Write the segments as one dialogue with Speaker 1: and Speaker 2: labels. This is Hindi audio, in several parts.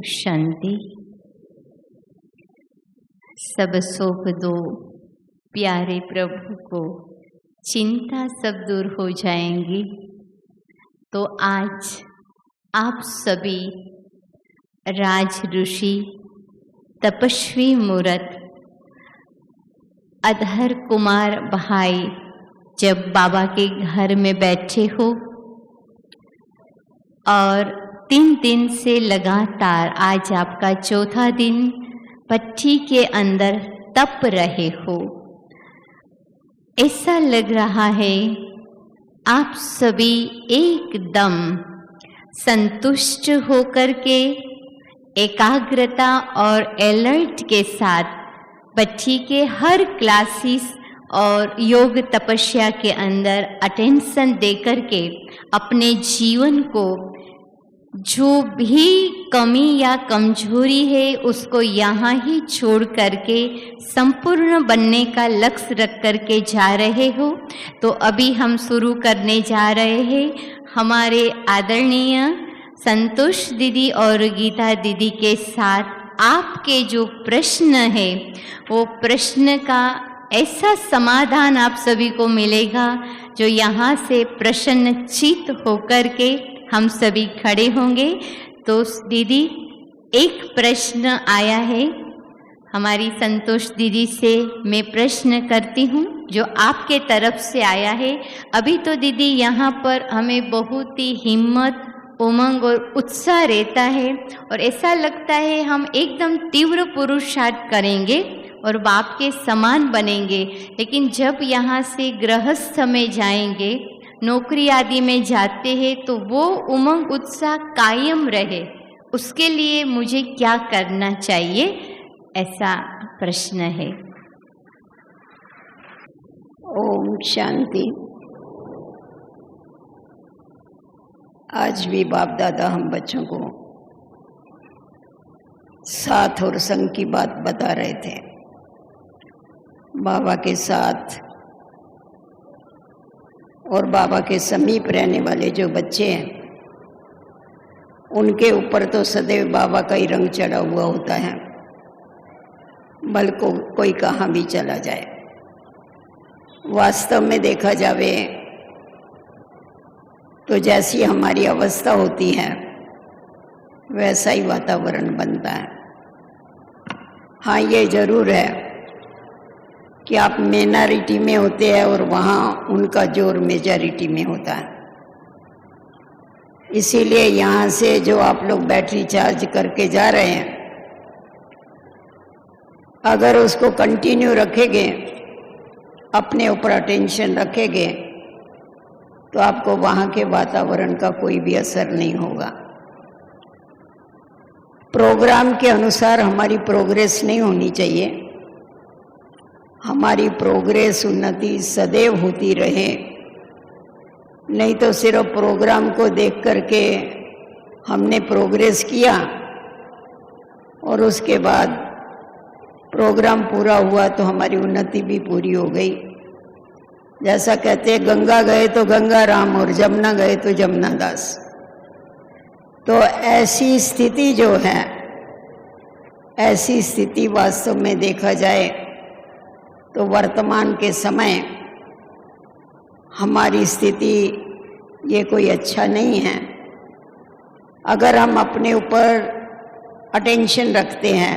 Speaker 1: शांति। सब सौंप दो प्यारे प्रभु को, चिंता सब दूर हो जाएंगी। तो आज आप सभी राज ऋषि, तपस्वी मूर्त, अधर कुमार भाई जब बाबा के घर में बैठे हो और 3 दिन से लगातार आज आपका चौथा दिन पट्टी के अंदर तप रहे हो, ऐसा लग रहा है आप सभी एकदम संतुष्ट होकर के एकाग्रता और अलर्ट के साथ पट्टी के हर क्लासेस और योग तपस्या के अंदर अटेंशन देकर के अपने जीवन को जो भी कमी या कमजोरी है उसको यहाँ ही छोड़ करके संपूर्ण बनने का लक्ष्य रख करके जा रहे हो। तो अभी हम शुरू करने जा रहे हैं हमारे आदरणीय संतोष दीदी और गीता दीदी के साथ। आपके जो प्रश्न है वो प्रश्न का ऐसा समाधान आप सभी को मिलेगा जो यहाँ से प्रसन्नचित्त होकर के हम सभी खड़े होंगे। तो दीदी, एक प्रश्न आया है हमारी संतोष दीदी से, मैं प्रश्न करती हूँ जो आपके तरफ से आया है। अभी तो दीदी यहाँ पर हमें बहुत ही हिम्मत, उमंग और उत्साह रहता है और ऐसा लगता है हम एकदम तीव्र पुरुषार्थ करेंगे और बाप के समान बनेंगे। लेकिन जब यहाँ से गृहस्थ में जाएंगे, नौकरी आदि में जाते हैं, तो वो उमंग उत्साह कायम रहे, उसके लिए मुझे क्या करना चाहिए, ऐसा प्रश्न है।
Speaker 2: ओम शांति। आज भी बाप दादा हम बच्चों को साथ और संग की बात बता रहे थे। बाबा के साथ और बाबा के समीप रहने वाले जो बच्चे हैं उनके ऊपर तो सदैव बाबा का ही रंग चढ़ा हुआ होता है, भले को कोई कहाँ भी चला जाए। वास्तव में देखा जावे तो जैसी हमारी अवस्था होती है वैसा ही वातावरण बनता है। हाँ, ये जरूर है कि आप माइनॉरिटी में होते हैं और वहाँ उनका जोर मेजॉरिटी में होता है। इसीलिए यहाँ से जो आप लोग बैटरी चार्ज करके जा रहे हैं, अगर उसको कंटिन्यू रखेंगे, अपने ऊपर अटेंशन रखेंगे, तो आपको वहाँ के वातावरण का कोई भी असर नहीं होगा। प्रोग्राम के अनुसार हमारी प्रोग्रेस नहीं होनी चाहिए। हमारी प्रोग्रेस, उन्नति सदैव होती रहे, नहीं तो सिर्फ प्रोग्राम को देख करके हमने प्रोग्रेस किया और उसके बाद प्रोग्राम पूरा हुआ तो हमारी उन्नति भी पूरी हो गई। जैसा कहते हैं, गंगा गए तो गंगा राम और जमुना गए तो जमुना दास। तो ऐसी स्थिति जो है, ऐसी स्थिति वास्तव में देखा जाए तो वर्तमान के समय हमारी स्थिति ये कोई अच्छा नहीं है। अगर हम अपने ऊपर अटेंशन रखते हैं,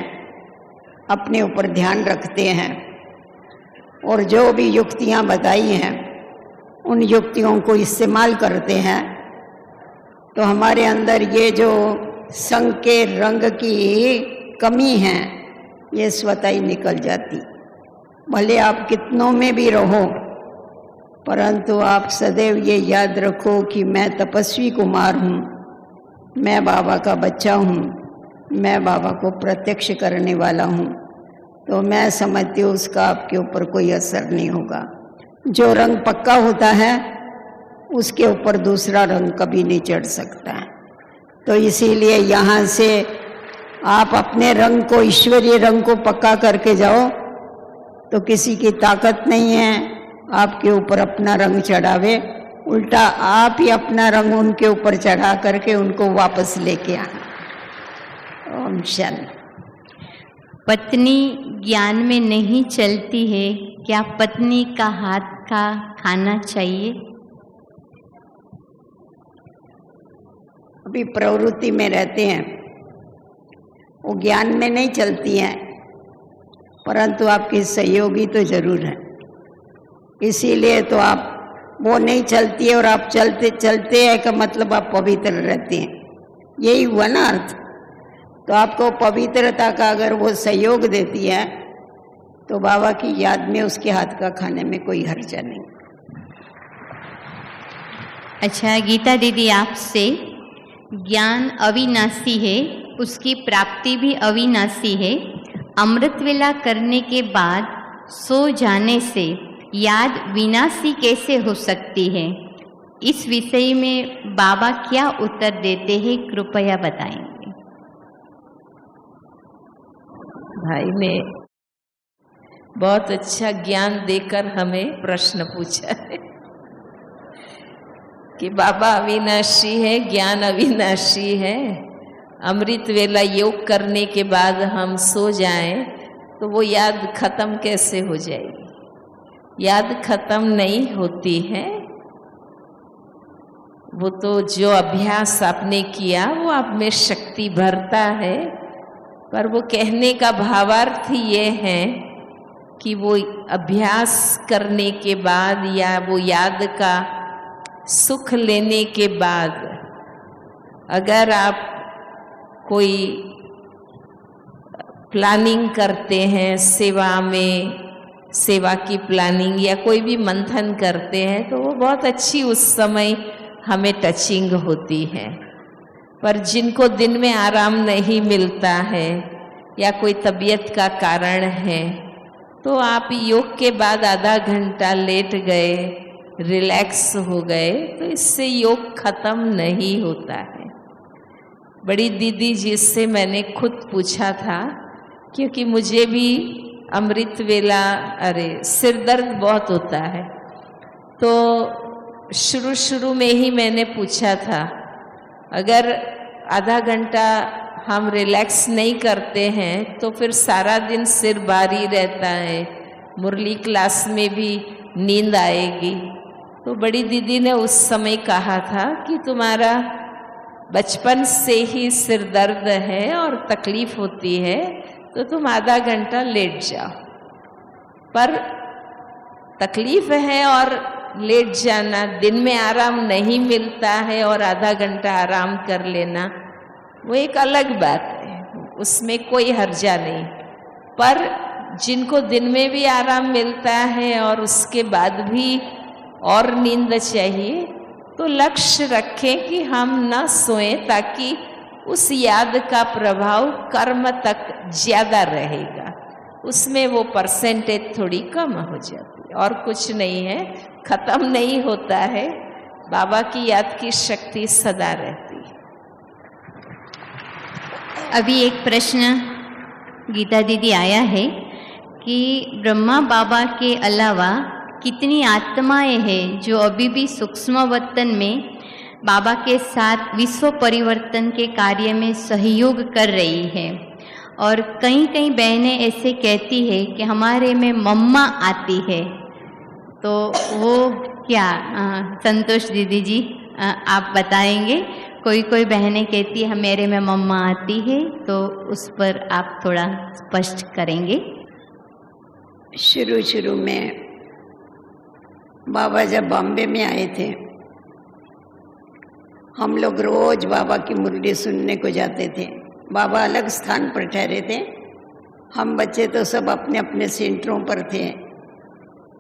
Speaker 2: अपने ऊपर ध्यान रखते हैं और जो भी युक्तियां बताई हैं उन युक्तियों को इस्तेमाल करते हैं, तो हमारे अंदर ये जो संग के रंग की कमी है ये स्वतः ही निकल जाती। भले आप कितनों में भी रहो, परंतु आप सदैव ये याद रखो कि मैं तपस्वी कुमार हूँ, मैं बाबा का बच्चा हूँ, मैं बाबा को प्रत्यक्ष करने वाला हूँ। तो मैं समझती हूँ उसका आपके ऊपर कोई असर नहीं होगा। जो रंग पक्का होता है उसके ऊपर दूसरा रंग कभी नहीं चढ़ सकता है। तो इसीलिए यहाँ से आप अपने रंग को, ईश्वरीय रंग को पक्का करके जाओ, तो किसी की ताकत नहीं है आपके ऊपर अपना रंग चढ़ावे। उल्टा आप ही अपना रंग उनके ऊपर चढ़ा करके उनको वापस लेके आना। ओम शांति।
Speaker 1: पत्नी ज्ञान में नहीं चलती है, क्या पत्नी का हाथ का खाना चाहिए?
Speaker 2: अभी प्रवृत्ति में रहते हैं, वो ज्ञान में नहीं चलती हैं, परंतु आपकी सहयोगी तो जरूर है। इसीलिए तो आप, वो नहीं चलती है और आप चलते चलते हैं का मतलब आप पवित्र रहते हैं, यही हुआ ना अर्थ। तो आपको पवित्रता का अगर वो सहयोग देती है तो बाबा की याद में उसके हाथ का खाने में कोई हर्जा नहीं।
Speaker 1: अच्छा गीता दीदी, आपसे ज्ञान अविनाशी है, उसकी प्राप्ति भी अविनाशी है, अमृत वेला करने के बाद सो जाने से याद विनाशी कैसे हो सकती है? इस विषय में बाबा क्या उत्तर देते हैं, कृपया बताएंगे।
Speaker 3: भाई ने बहुत अच्छा ज्ञान देकर हमें प्रश्न पूछा है कि बाबा अविनाशी है, ज्ञान अविनाशी है, अमृत वेला योग करने के बाद हम सो जाएं तो वो याद खत्म कैसे हो जाएगी? याद खत्म नहीं होती है, वो तो जो अभ्यास आपने किया वो आप में शक्ति भरता है। पर वो कहने का भावार्थ ये है कि वो अभ्यास करने के बाद या वो याद का सुख लेने के बाद अगर आप कोई प्लानिंग करते हैं सेवा में, सेवा की प्लानिंग या कोई भी मंथन करते हैं तो वो बहुत अच्छी उस समय हमें टचिंग होती है। पर जिनको दिन में आराम नहीं मिलता है या कोई तबीयत का कारण है तो आप योग के बाद आधा घंटा लेट गए, रिलैक्स हो गए, तो इससे योग खत्म नहीं होता है। बड़ी दीदी जिससे मैंने खुद पूछा था, क्योंकि मुझे भी अमृत वेला सिर दर्द बहुत होता है, तो शुरू में ही मैंने पूछा था अगर आधा घंटा हम रिलैक्स नहीं करते हैं तो फिर सारा दिन सिर भारी रहता है, मुरली क्लास में भी नींद आएगी। तो बड़ी दीदी ने उस समय कहा था कि तुम्हारा बचपन से ही सिर दर्द है और तकलीफ होती है तो तुम आधा घंटा लेट जाओ। पर तकलीफ है और लेट जाना, दिन में आराम नहीं मिलता है और आधा घंटा आराम कर लेना, वो एक अलग बात है, उसमें कोई हर्जा नहीं। पर जिनको दिन में भी आराम मिलता है और उसके बाद भी और नींद चाहिए तो लक्ष्य रखें कि हम न सोएं, ताकि उस याद का प्रभाव कर्म तक ज़्यादा रहेगा, उसमें वो परसेंटेज थोड़ी कम हो जाती है और कुछ नहीं है, खत्म नहीं होता है। बाबा की याद की शक्ति सदा रहती है।
Speaker 1: अभी एक प्रश्न गीता दीदी आया है कि ब्रह्मा बाबा के अलावा कितनी आत्माएं हैं जो अभी भी सूक्ष्म वतन में बाबा के साथ विश्व परिवर्तन के कार्य में सहयोग कर रही है, और कई कई बहनें ऐसे कहती है कि हमारे में मम्मा आती है, तो वो क्या? संतोष दीदी जी आप बताएंगे। कोई कोई बहनें कहती है मेरे में मम्मा आती है, तो उस पर आप थोड़ा स्पष्ट करेंगे।
Speaker 2: शुरू में बाबा जब बॉम्बे में आए थे, हम लोग रोज बाबा की मुरली सुनने को जाते थे। बाबा अलग स्थान पर ठहरे थे, हम बच्चे तो सब अपने अपने सेंटरों पर थे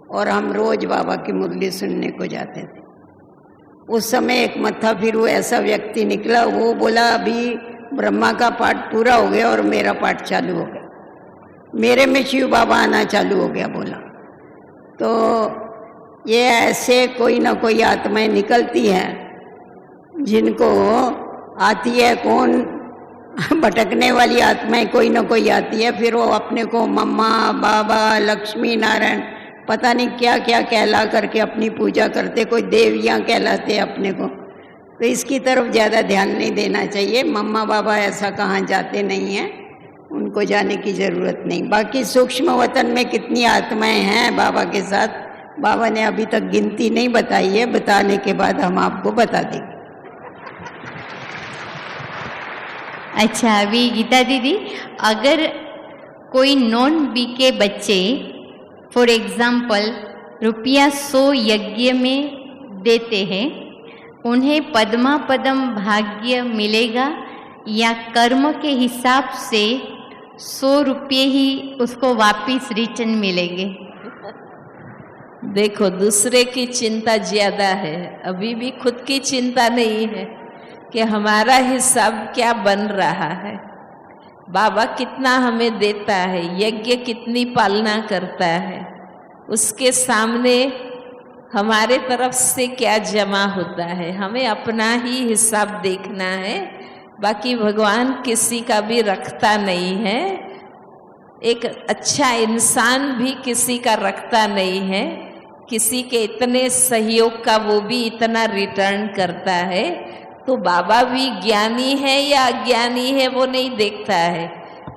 Speaker 2: और हम रोज बाबा की मुरली सुनने को जाते थे। उस समय एक मत्था फिरू ऐसा व्यक्ति निकला, वो बोला अभी ब्रह्मा का पाठ पूरा हो गया और मेरा पाठ चालू हो गया, मेरे में शिव बाबा आना चालू हो गया बोला। तो ये ऐसे कोई ना कोई आत्माएं निकलती हैं जिनको आती है, कौन भटकने वाली आत्माएं कोई ना कोई आती है, फिर वो अपने को मम्मा, बाबा, लक्ष्मी नारायण पता नहीं क्या क्या कहला करके अपनी पूजा करते, कोई देवियाँ कहलाते अपने को। तो इसकी तरफ ज़्यादा ध्यान नहीं देना चाहिए। मम्मा बाबा ऐसा कहाँ जाते नहीं हैं, उनको जाने की ज़रूरत नहीं। बाकी सूक्ष्म वतन में कितनी आत्माएं हैं बाबा के साथ, बाबा ने अभी तक गिनती नहीं बताई है, बताने के बाद हम आपको बता देंगे।
Speaker 1: अच्छा, अभी गीता दीदी, अगर कोई नॉन बीके बच्चे फॉर एग्जाम्पल रुपया 100 यज्ञ में देते हैं, उन्हें पद्मा पदम भाग्य मिलेगा या कर्म के हिसाब से 100 रुपये ही उसको वापिस रिटर्न मिलेंगे?
Speaker 3: देखो, दूसरे की चिंता ज्यादा है, अभी भी खुद की चिंता नहीं है कि हमारा हिसाब क्या बन रहा है, बाबा कितना हमें देता है, यज्ञ कितनी पालना करता है, उसके सामने हमारे तरफ से क्या जमा होता है। हमें अपना ही हिसाब देखना है, बाकी भगवान किसी का भी रखता नहीं है। एक अच्छा इंसान भी किसी का रखता नहीं है, किसी के इतने सहयोग का वो भी इतना रिटर्न करता है। तो बाबा भी ज्ञानी है या अज्ञानी है वो नहीं देखता है।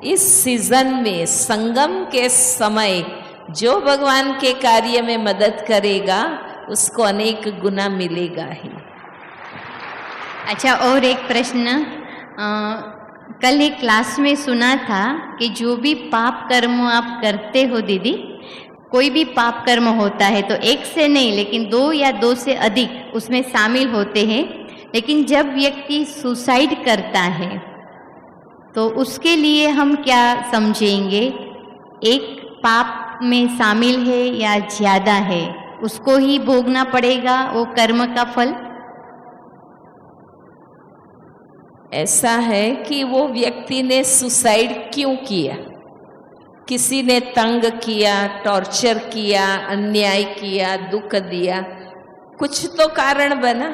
Speaker 3: इस सीजन में, संगम के समय, जो भगवान के कार्य में मदद करेगा उसको अनेक गुना मिलेगा ही।
Speaker 1: अच्छा, और एक प्रश्न, कल एक क्लास में सुना था कि जो भी पाप कर्म आप करते हो दीदी, कोई भी पाप कर्म होता है तो एक से नहीं लेकिन 2 या 2 से अधिक उसमें शामिल होते हैं, लेकिन जब व्यक्ति सुसाइड करता है तो उसके लिए हम क्या समझेंगे? एक पाप में शामिल है या ज़्यादा है, उसको ही भोगना पड़ेगा वो कर्म का फल?
Speaker 3: ऐसा है कि वो व्यक्ति ने सुसाइड क्यों किया? किसी ने तंग किया, टॉर्चर किया, अन्याय किया, दुख दिया, कुछ तो कारण बना।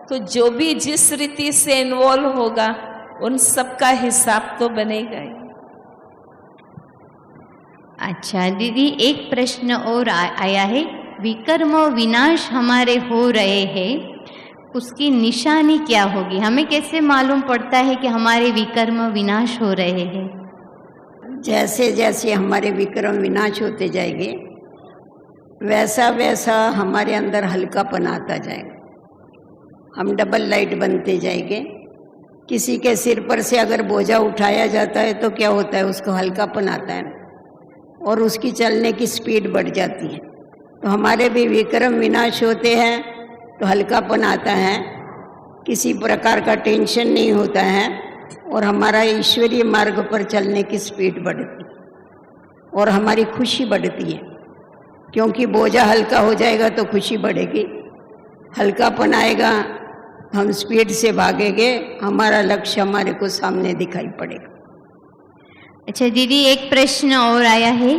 Speaker 3: तो जो भी जिस रीति से इन्वॉल्व होगा उन सब का हिसाब तो बनेगा ही।
Speaker 1: अच्छा दीदी, एक प्रश्न और आया है, विकर्म विनाश हमारे हो रहे हैं, उसकी निशानी क्या होगी? हमें कैसे मालूम पड़ता है कि हमारे विकर्म विनाश हो रहे हैं?
Speaker 2: जैसे जैसे हमारे विक्रम विनाश होते जाएंगे वैसा वैसा हमारे अंदर हल्कापन आता जाएगा, हम डबल लाइट बनते जाएंगे। किसी के सिर पर से अगर बोझा उठाया जाता है तो क्या होता है, उसको हल्कापन आता है और उसकी चलने की स्पीड बढ़ जाती है। तो हमारे भी विक्रम विनाश होते हैं तो हल्कापन आता है, किसी प्रकार का टेंशन नहीं होता है और हमारा ईश्वरीय मार्ग पर चलने की स्पीड बढ़ती है और हमारी खुशी बढ़ती है, क्योंकि बोझा हल्का हो जाएगा तो खुशी बढ़ेगी, हल्कापन आएगा, हम स्पीड से भागेंगे, हमारा लक्ष्य हमारे को सामने दिखाई पड़ेगा।
Speaker 1: अच्छा दीदी, एक प्रश्न और आया है,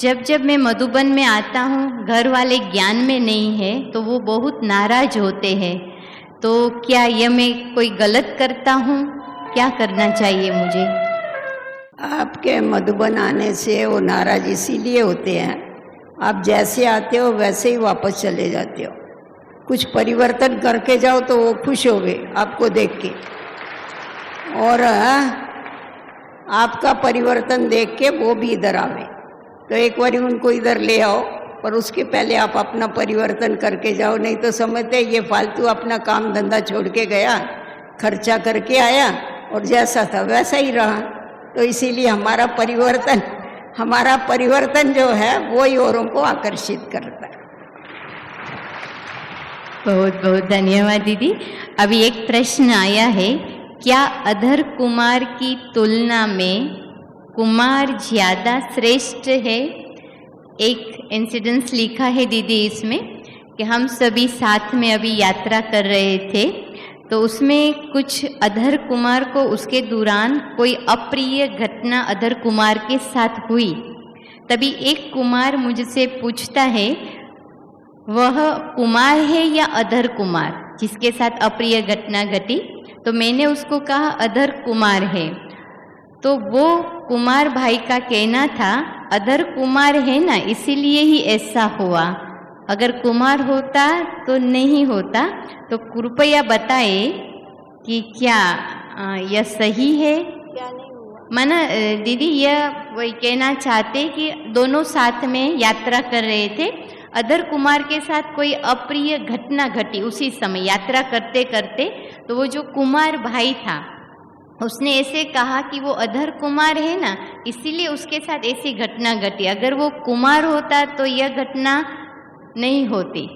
Speaker 1: जब जब मैं मधुबन में आता हूँ, घर वाले ज्ञान में नहीं है तो वो बहुत नाराज होते हैं, तो क्या यह मैं कोई गलत करता हूँ? क्या करना चाहिए मुझे?
Speaker 2: आपके मधुबन आने से वो नाराज इसीलिए होते हैं, आप जैसे आते हो वैसे ही वापस चले जाते हो। कुछ परिवर्तन करके जाओ तो वो खुश हो गए आपको देख के, और आपका परिवर्तन देख के वो भी इधर आवे। तो एक बार उनको इधर ले आओ, पर उसके पहले आप अपना परिवर्तन करके जाओ, नहीं तो समझते ये फालतू अपना काम धंधा छोड़ के गया, खर्चा करके आया और जैसा था वैसा ही रहा। तो इसीलिए हमारा परिवर्तन जो है वो ही औरों को आकर्षित करता है।
Speaker 1: बहुत बहुत धन्यवाद दीदी। अभी एक प्रश्न आया है, क्या अधर कुमार की तुलना में कुमार ज़्यादा श्रेष्ठ है? एक इंसिडेंस लिखा है दीदी इसमें कि हम सभी साथ में अभी यात्रा कर रहे थे, तो उसमें कुछ अधर कुमार को उसके दौरान कोई अप्रिय घटना अधर कुमार के साथ हुई। तभी एक कुमार मुझसे पूछता है, वह कुमार है या अधर कुमार जिसके साथ अप्रिय घटना घटी? तो मैंने उसको कहा अधर कुमार है। तो वो कुमार भाई का कहना था, अधर कुमार है ना इसीलिए ही ऐसा हुआ। अगर कुमार होता तो नहीं होता, तो कृपया बताए कि क्या यह सही है? माना दीदी यह वही कहना चाहते कि दोनों साथ में यात्रा कर रहे थे, अधर कुमार के साथ कोई अप्रिय घटना घटी उसी समय यात्रा करते करते, तो वो जो कुमार भाई था उसने ऐसे कहा कि वो अधर कुमार है ना, इसीलिए उसके साथ ऐसी घटना घटी। अगर वो कुमार होता तो यह घटना नहीं होती।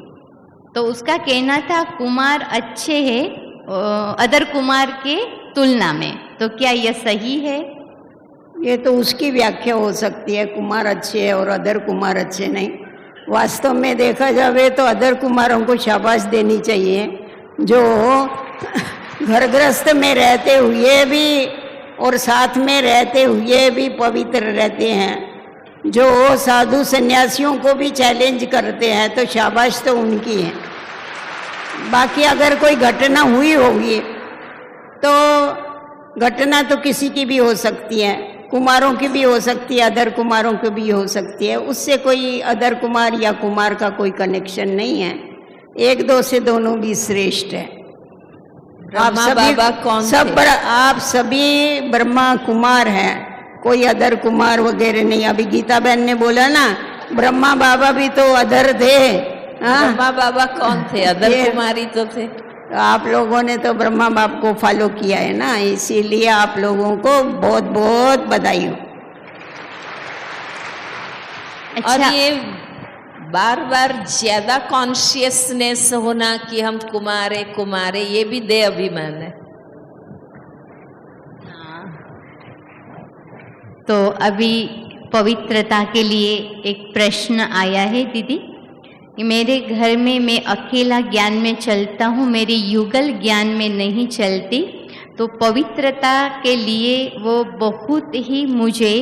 Speaker 1: तो उसका कहना था कुमार अच्छे हैं अदर कुमार के तुलना में, तो क्या यह सही है?
Speaker 2: ये तो उसकी व्याख्या हो सकती है, कुमार अच्छे हैं और अदर कुमार अच्छे नहीं। वास्तव में देखा जाए तो अदर कुमारों को शाबाश देनी चाहिए, जो घर गृहस्थ में रहते हुए भी और साथ में रहते हुए भी पवित्र रहते हैं, जो साधु सन्यासियों को भी चैलेंज करते हैं, तो शाबाश तो उनकी है। बाकी अगर कोई घटना हुई होगी तो घटना तो किसी की भी हो सकती है, कुमारों की भी हो सकती है, अदर कुमारों की भी हो सकती है, उससे कोई अदर कुमार या कुमार का कोई कनेक्शन नहीं है। एक दो से दोनों भी श्रेष्ठ है। आप सभी ब्रह्मा कुमार हैं, कोई अदर कुमार वगैरह नहीं। अभी गीता बहन ने बोला ना, ब्रह्मा बाबा भी तो अदर थे।
Speaker 3: ब्रह्मा बाबा कौन थे? अदर कुमारी तो थे।
Speaker 2: आप लोगों ने तो ब्रह्मा बाप को फॉलो किया है ना, इसीलिए आप लोगों को बहुत बहुत बधाई हो।
Speaker 3: अच्छा। और ये बार बार ज्यादा कॉन्शियसनेस होना कि हम कुमारे कुमारे, ये भी दे अभिमान है।
Speaker 1: तो अभी पवित्रता के लिए एक प्रश्न आया है दीदी, मेरे घर में मैं अकेला ज्ञान में चलता हूँ, मेरी युगल ज्ञान में नहीं चलती, तो पवित्रता के लिए वो बहुत ही मुझे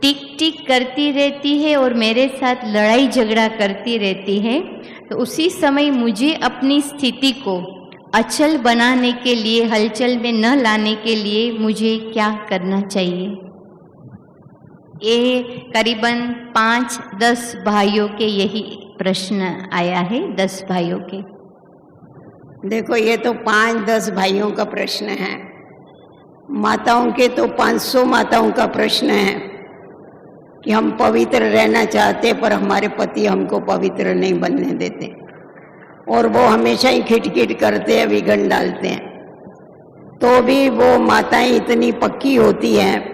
Speaker 1: टिक टिक करती रहती है और मेरे साथ लड़ाई झगड़ा करती रहती है। तो उसी समय मुझे अपनी स्थिति को अचल बनाने के लिए, हलचल में न लाने के लिए मुझे क्या करना चाहिए? ये करीबन 5-10 भाइयों के यही प्रश्न आया है, 10 भाइयों के।
Speaker 2: देखो ये तो 5-10 भाइयों का प्रश्न है, माताओं के तो 500 माताओं का प्रश्न है कि हम पवित्र रहना चाहते पर हमारे पति हमको पवित्र नहीं बनने देते, और वो हमेशा ही खिटखिट करते हैं, विघन डालते हैं। तो भी वो माताएं इतनी पक्की होती हैं,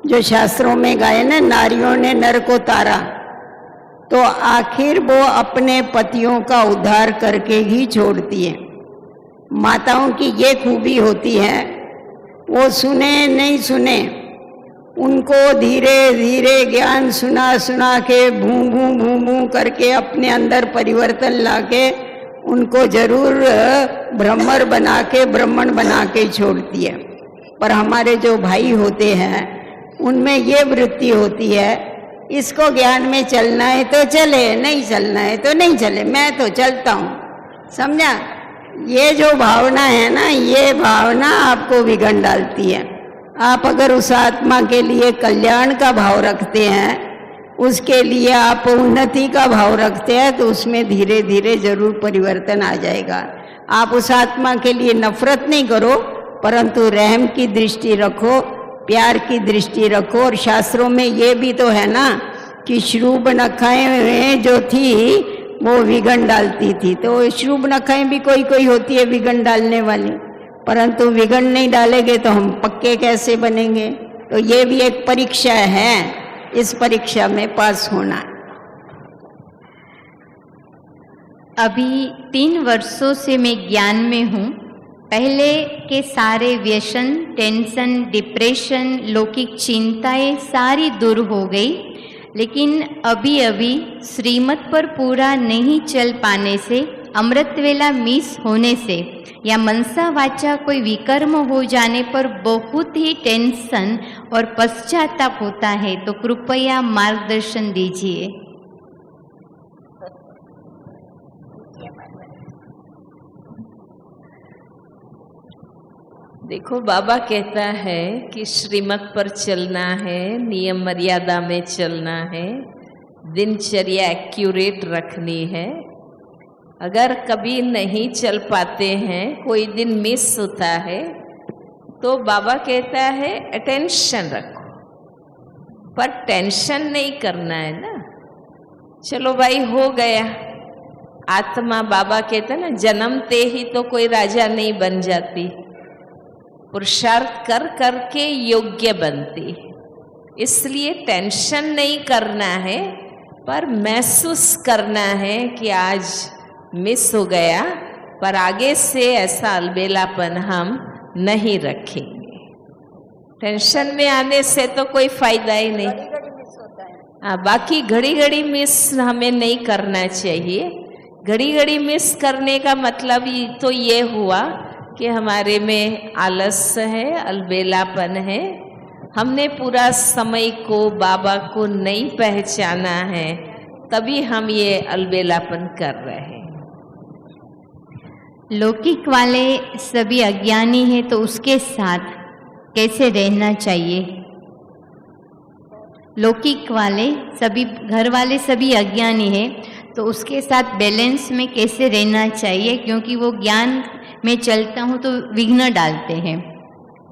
Speaker 2: जो शास्त्रों में गाए ना, नारियों ने नर को तारा, तो आखिर वो अपने पतियों का उद्धार करके ही छोड़ती है। माताओं की ये खूबी होती है, वो सुने नहीं सुने, उनको धीरे धीरे ज्ञान सुना सुना के भूं करके अपने अंदर परिवर्तन लाके उनको जरूर ब्रह्मर बना के, ब्राह्मण बना के छोड़ती है। पर हमारे जो भाई होते हैं उनमें ये वृत्ति होती है, इसको ज्ञान में चलना है तो चले, नहीं चलना है तो नहीं चले, मैं तो चलता हूँ, समझा? ये जो भावना है ना, ये भावना आपको विघन डालती है। आप अगर उस आत्मा के लिए कल्याण का भाव रखते हैं, उसके लिए आप उन्नति का भाव रखते हैं, तो उसमें धीरे धीरे जरूर परिवर्तन आ जाएगा। आप उस आत्मा के लिए नफरत नहीं करो, परंतु रहम की दृष्टि रखो, प्यार की दृष्टि रखो। और शास्त्रों में ये भी तो है ना कि श्रूप नखाएं जो थी वो विघन डालती थी, तो श्रूप नखाएं भी कोई कोई होती है विघन डालने वाली, परंतु विघन नहीं डालेंगे तो हम पक्के कैसे बनेंगे? तो ये भी एक परीक्षा है, इस परीक्षा में पास होना।
Speaker 1: अभी 3 वर्षों से मैं ज्ञान में हूँ। पहले के सारे व्यसन, टेंशन, डिप्रेशन, लौकिक चिंताएं सारी दूर हो गई, लेकिन अभी अभी श्रीमत पर पूरा नहीं चल पाने से, अमृत वेला मिस होने से या मनसा वाचा कोई विकर्म हो जाने पर बहुत ही टेंशन और पश्चाताप होता है, तो कृपया मार्गदर्शन दीजिए।
Speaker 3: देखो, बाबा कहता है कि श्रीमत पर चलना है, नियम मर्यादा में चलना है, दिनचर्या एक्यूरेट रखनी है। अगर कभी नहीं चल पाते हैं, कोई दिन मिस होता है, तो बाबा कहता है अटेंशन रखो, पर टेंशन नहीं करना है ना। चलो भाई हो गया। आत्मा, बाबा कहते हैं ना, जन्मते ही तो कोई राजा नहीं बन जाती, पुरुषार्थ कर करके योग्य बनती। इसलिए टेंशन नहीं करना है, पर महसूस करना है कि आज मिस हो गया, पर आगे से ऐसा अलबेलापन हम नहीं रखेंगे। टेंशन में आने से तो कोई फायदा ही नहीं। बाकी घड़ी घड़ी मिस हमें नहीं करना चाहिए। घड़ी घड़ी मिस करने का मतलब तो ये हुआ कि हमारे में आलस्य है, अलबेलापन है। हमने पूरा समय को, बाबा को नहीं पहचाना है, तभी हम ये अलबेलापन कर रहे हैं।
Speaker 1: लौकिक वाले सभी अज्ञानी हैं, तो उसके साथ कैसे रहना चाहिए? लौकिक वाले सभी, घर वाले सभी अज्ञानी हैं, तो उसके साथ बैलेंस में कैसे रहना चाहिए? क्योंकि वो ज्ञान में चलता हूँ तो विघ्न डालते हैं,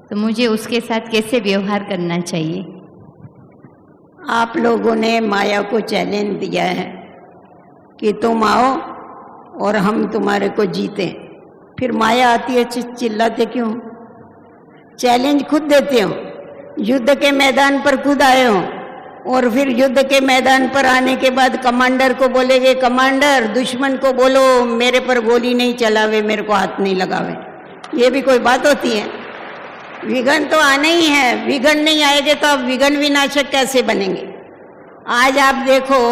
Speaker 1: तो मुझे उसके साथ कैसे व्यवहार करना चाहिए?
Speaker 2: आप लोगों ने माया को चैलेंज दिया है कि तुम आओ और हम तुम्हारे को जीते। फिर माया आती है, चिल्लाते क्यों? चैलेंज खुद देते हो, युद्ध के मैदान पर खुद आए हो, और फिर युद्ध के मैदान पर आने के बाद कमांडर को बोलेगे, कमांडर दुश्मन को बोलो मेरे पर गोली नहीं चलावे, मेरे को हाथ नहीं लगावे। ये भी कोई बात होती है? विघ्न तो आने ही है, विघ्न नहीं आएंगे तो आप विघ्न विनाशक कैसे बनेंगे? आज आप देखो,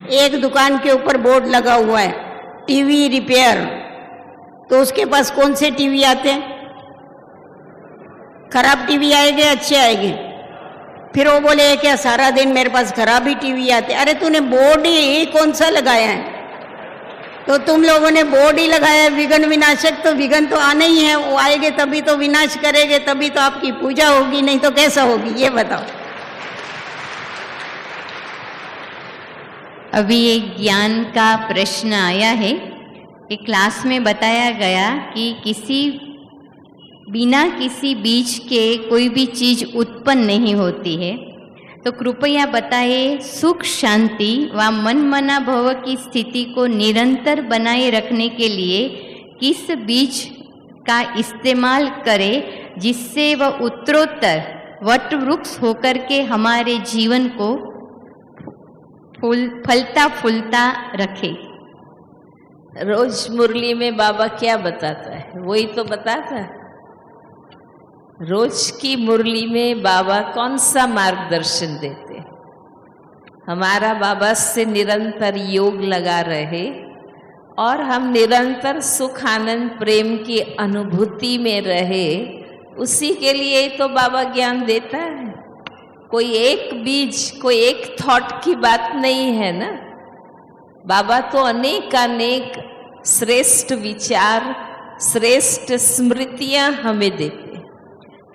Speaker 2: एक दुकान के ऊपर बोर्ड लगा हुआ है टीवी रिपेयर, तो उसके पास कौन से टीवी आते हैं? खराब टीवी आएंगे, अच्छे आएंगे? फिर वो बोले क्या सारा दिन मेरे पास खराब ही टीवी आते? अरे तूने बोर्ड ही कौन सा लगाया है? तो तुम लोगों ने बोर्ड ही लगाया है विघ्न विनाशक, तो विघ्न तो आने ही है, वो आएंगे तभी तो विनाश करेंगे, तभी तो आपकी पूजा होगी, नहीं तो कैसा होगी? ये बताओ।
Speaker 1: अभी एक ज्ञान का प्रश्न आया है कि क्लास में बताया गया कि बिना किसी बीज के कोई भी चीज उत्पन्न नहीं होती है, तो कृपया बताइए सुख शांति व मन मना भव की स्थिति को निरंतर बनाए रखने के लिए किस बीज का इस्तेमाल करें जिससे वह उत्तरोत्तर वट वृक्ष होकर के हमारे जीवन को फलता फूलता रखे।
Speaker 3: रोज मुरली में बाबा क्या बताता है, वही तो बताता है। रोज की मुरली में बाबा कौन सा मार्गदर्शन देते? हमारा बाबा से निरंतर योग लगा रहे और हम निरंतर सुख आनंद प्रेम की अनुभूति में रहे, उसी के लिए तो बाबा ज्ञान देता है। कोई एक बीज, कोई एक थॉट की बात नहीं है ना। बाबा तो अनेक अनेक श्रेष्ठ विचार, श्रेष्ठ स्मृतियां हमें देते।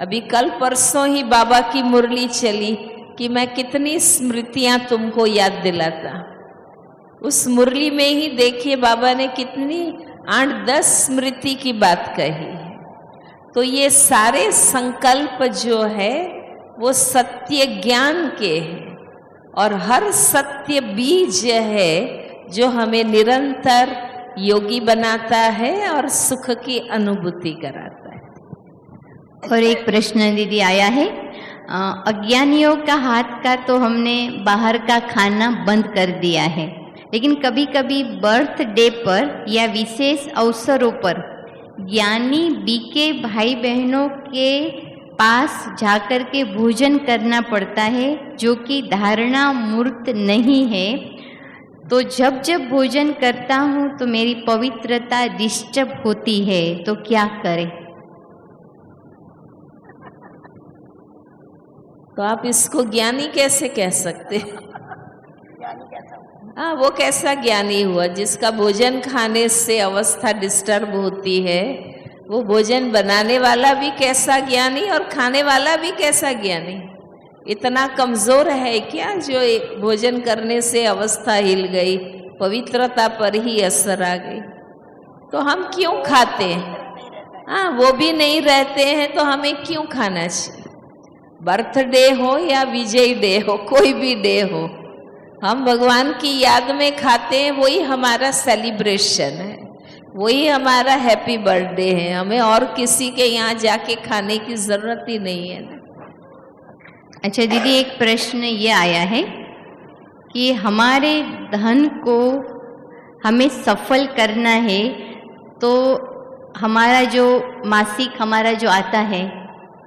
Speaker 3: अभी कल परसों ही बाबा की मुरली चली कि मैं कितनी स्मृतियां तुमको याद दिलाता। उस मुरली में ही देखिए बाबा ने कितनी 8-10 स्मृति की बात कही है। तो ये सारे संकल्प जो है वो सत्य ज्ञान के हैं, और हर सत्य बीज है जो हमें निरंतर योगी बनाता है और सुख की अनुभूति कराता है।
Speaker 1: और एक प्रश्न दीदी आया है, अज्ञानियों का हाथ का तो हमने बाहर का खाना बंद कर दिया है, लेकिन कभी कभी बर्थडे पर या विशेष अवसरों पर ज्ञानी बीके भाई बहनों के पास जाकर के भोजन करना पड़ता है, जो कि धारणा मूर्त नहीं है। तो जब जब भोजन करता हूँ तो मेरी पवित्रता डिस्टर्ब होती है, तो क्या करें?
Speaker 3: तो आप इसको ज्ञानी कैसे कह सकते? हाँ, वो कैसा ज्ञानी हुआ जिसका भोजन खाने से अवस्था डिस्टर्ब होती है? वो भोजन बनाने वाला भी कैसा ज्ञानी और खाने वाला भी कैसा ज्ञानी? इतना कमजोर है क्या जो भोजन करने से अवस्था हिल गई, पवित्रता पर ही असर आ गई? तो हम क्यों खाते हैं? हाँ, वो भी नहीं रहते हैं तो हमें क्यों खाना चाहिए? बर्थडे हो या विजय डे हो, कोई भी डे हो, हम भगवान की याद में खाते हैं, वही हमारा सेलिब्रेशन है, वही हमारा हैप्पी बर्थडे है। हमें और किसी के यहाँ जाके खाने की जरूरत ही नहीं है ना।
Speaker 1: अच्छा दीदी, एक प्रश्न ये आया है कि हमारे धन को हमें सफल करना है, तो हमारा जो मासिक हमारा जो आता है,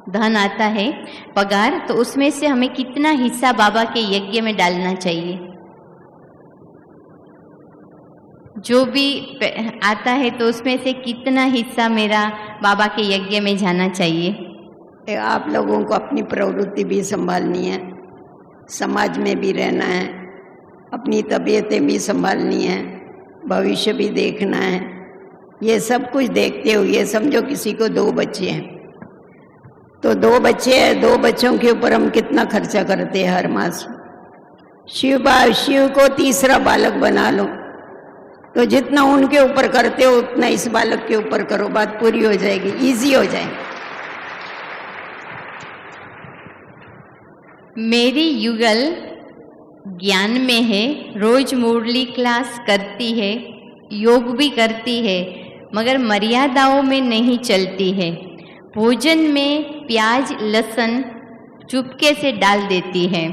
Speaker 1: धन आता है, पगार, तो उसमें से हमें कितना हिस्सा बाबा के यज्ञ में डालना चाहिए? जो भी आता है तो उसमें से कितना हिस्सा मेरा बाबा के यज्ञ में जाना चाहिए?
Speaker 2: आप लोगों को अपनी प्रवृत्ति भी संभालनी है, समाज में भी रहना है, अपनी तबीयतें भी संभालनी है, भविष्य भी देखना है। ये सब कुछ देखते हुए समझो किसी को 2 बच्चे हैं, तो 2 बच्चे हैं, 2 बच्चों के ऊपर हम कितना खर्चा करते हैं हर मास। शिव को तीसरा बालक बना लो, तो जितना उनके ऊपर करते हो उतना इस बालक के ऊपर करो, बात पूरी हो जाएगी, इजी हो जाएगी।
Speaker 1: मेरी युगल ज्ञान में है, रोज मुरली क्लास करती है, योग भी करती है, मगर मर्यादाओं में नहीं चलती है। भोजन में प्याज लहसुन चुपके से डाल देती है,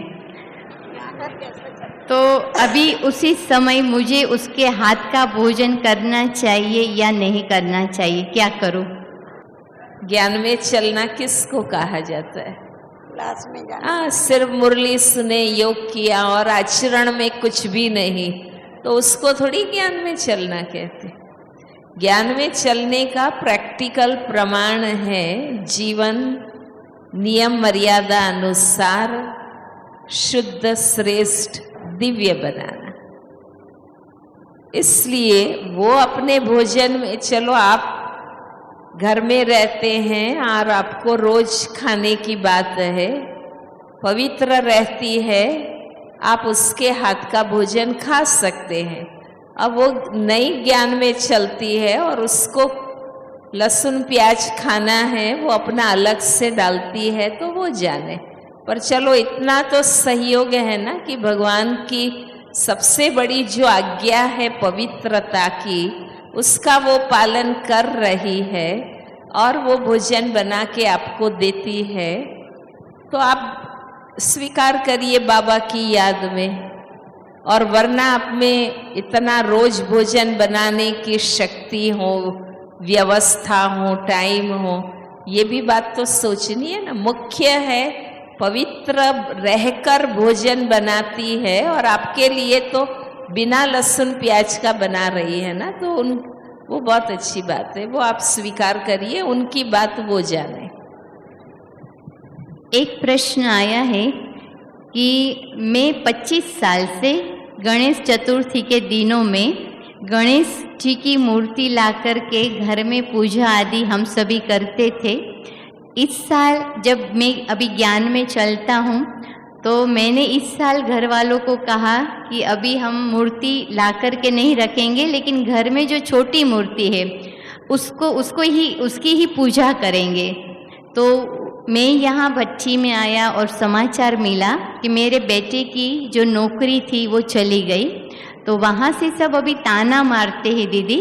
Speaker 1: तो अभी उसी समय मुझे उसके हाथ का भोजन करना चाहिए या नहीं करना चाहिए, क्या करूं?
Speaker 3: ज्ञान में चलना किसको कहा जाता है?
Speaker 2: क्लास में जाना।
Speaker 3: सिर्फ मुरली सुने, योग किया और आचरण में कुछ भी नहीं, तो उसको थोड़ी ज्ञान में चलना कहते। ज्ञान में चलने का प्रैक्टिकल प्रमाण है जीवन नियम मर्यादा अनुसार शुद्ध श्रेष्ठ दिव्य बनाना। इसलिए वो अपने भोजन में, चलो आप घर में रहते हैं और आपको रोज खाने की बात है, पवित्र रहती है, आप उसके हाथ का भोजन खा सकते हैं। अब वो नई ज्ञान में चलती है और उसको लहसुन प्याज खाना है, वो अपना अलग से डालती है, तो वो जाने। पर चलो इतना तो सहयोग है ना कि भगवान की सबसे बड़ी जो आज्ञा है पवित्रता की, उसका वो पालन कर रही है और वो भोजन बना के आपको देती है, तो आप स्वीकार करिए बाबा की याद में। और वरना आप में इतना रोज भोजन बनाने की शक्ति हो, व्यवस्था हो, टाइम हो, ये भी बात तो सोचनी है ना। मुख्य है पवित्र रहकर भोजन बनाती है और आपके लिए तो बिना लहसुन प्याज का बना रही है ना, तो वो बहुत अच्छी बात है, वो आप स्वीकार करिए, उनकी बात वो जाने।
Speaker 1: एक प्रश्न आया है कि मैं 25 साल से गणेश चतुर्थी के दिनों में गणेश जी की मूर्ति ला कर के घर में पूजा आदि हम सभी करते थे। इस साल जब मैं अभी ज्ञान में चलता हूँ, तो मैंने इस साल घर वालों को कहा कि अभी हम मूर्ति ला कर के नहीं रखेंगे, लेकिन घर में जो छोटी मूर्ति है उसकी ही पूजा करेंगे। तो मैं यहाँ भट्टी में आया और समाचार मिला कि मेरे बेटे की जो नौकरी थी वो चली गई। तो वहाँ से सब अभी ताना मारते हैं दीदी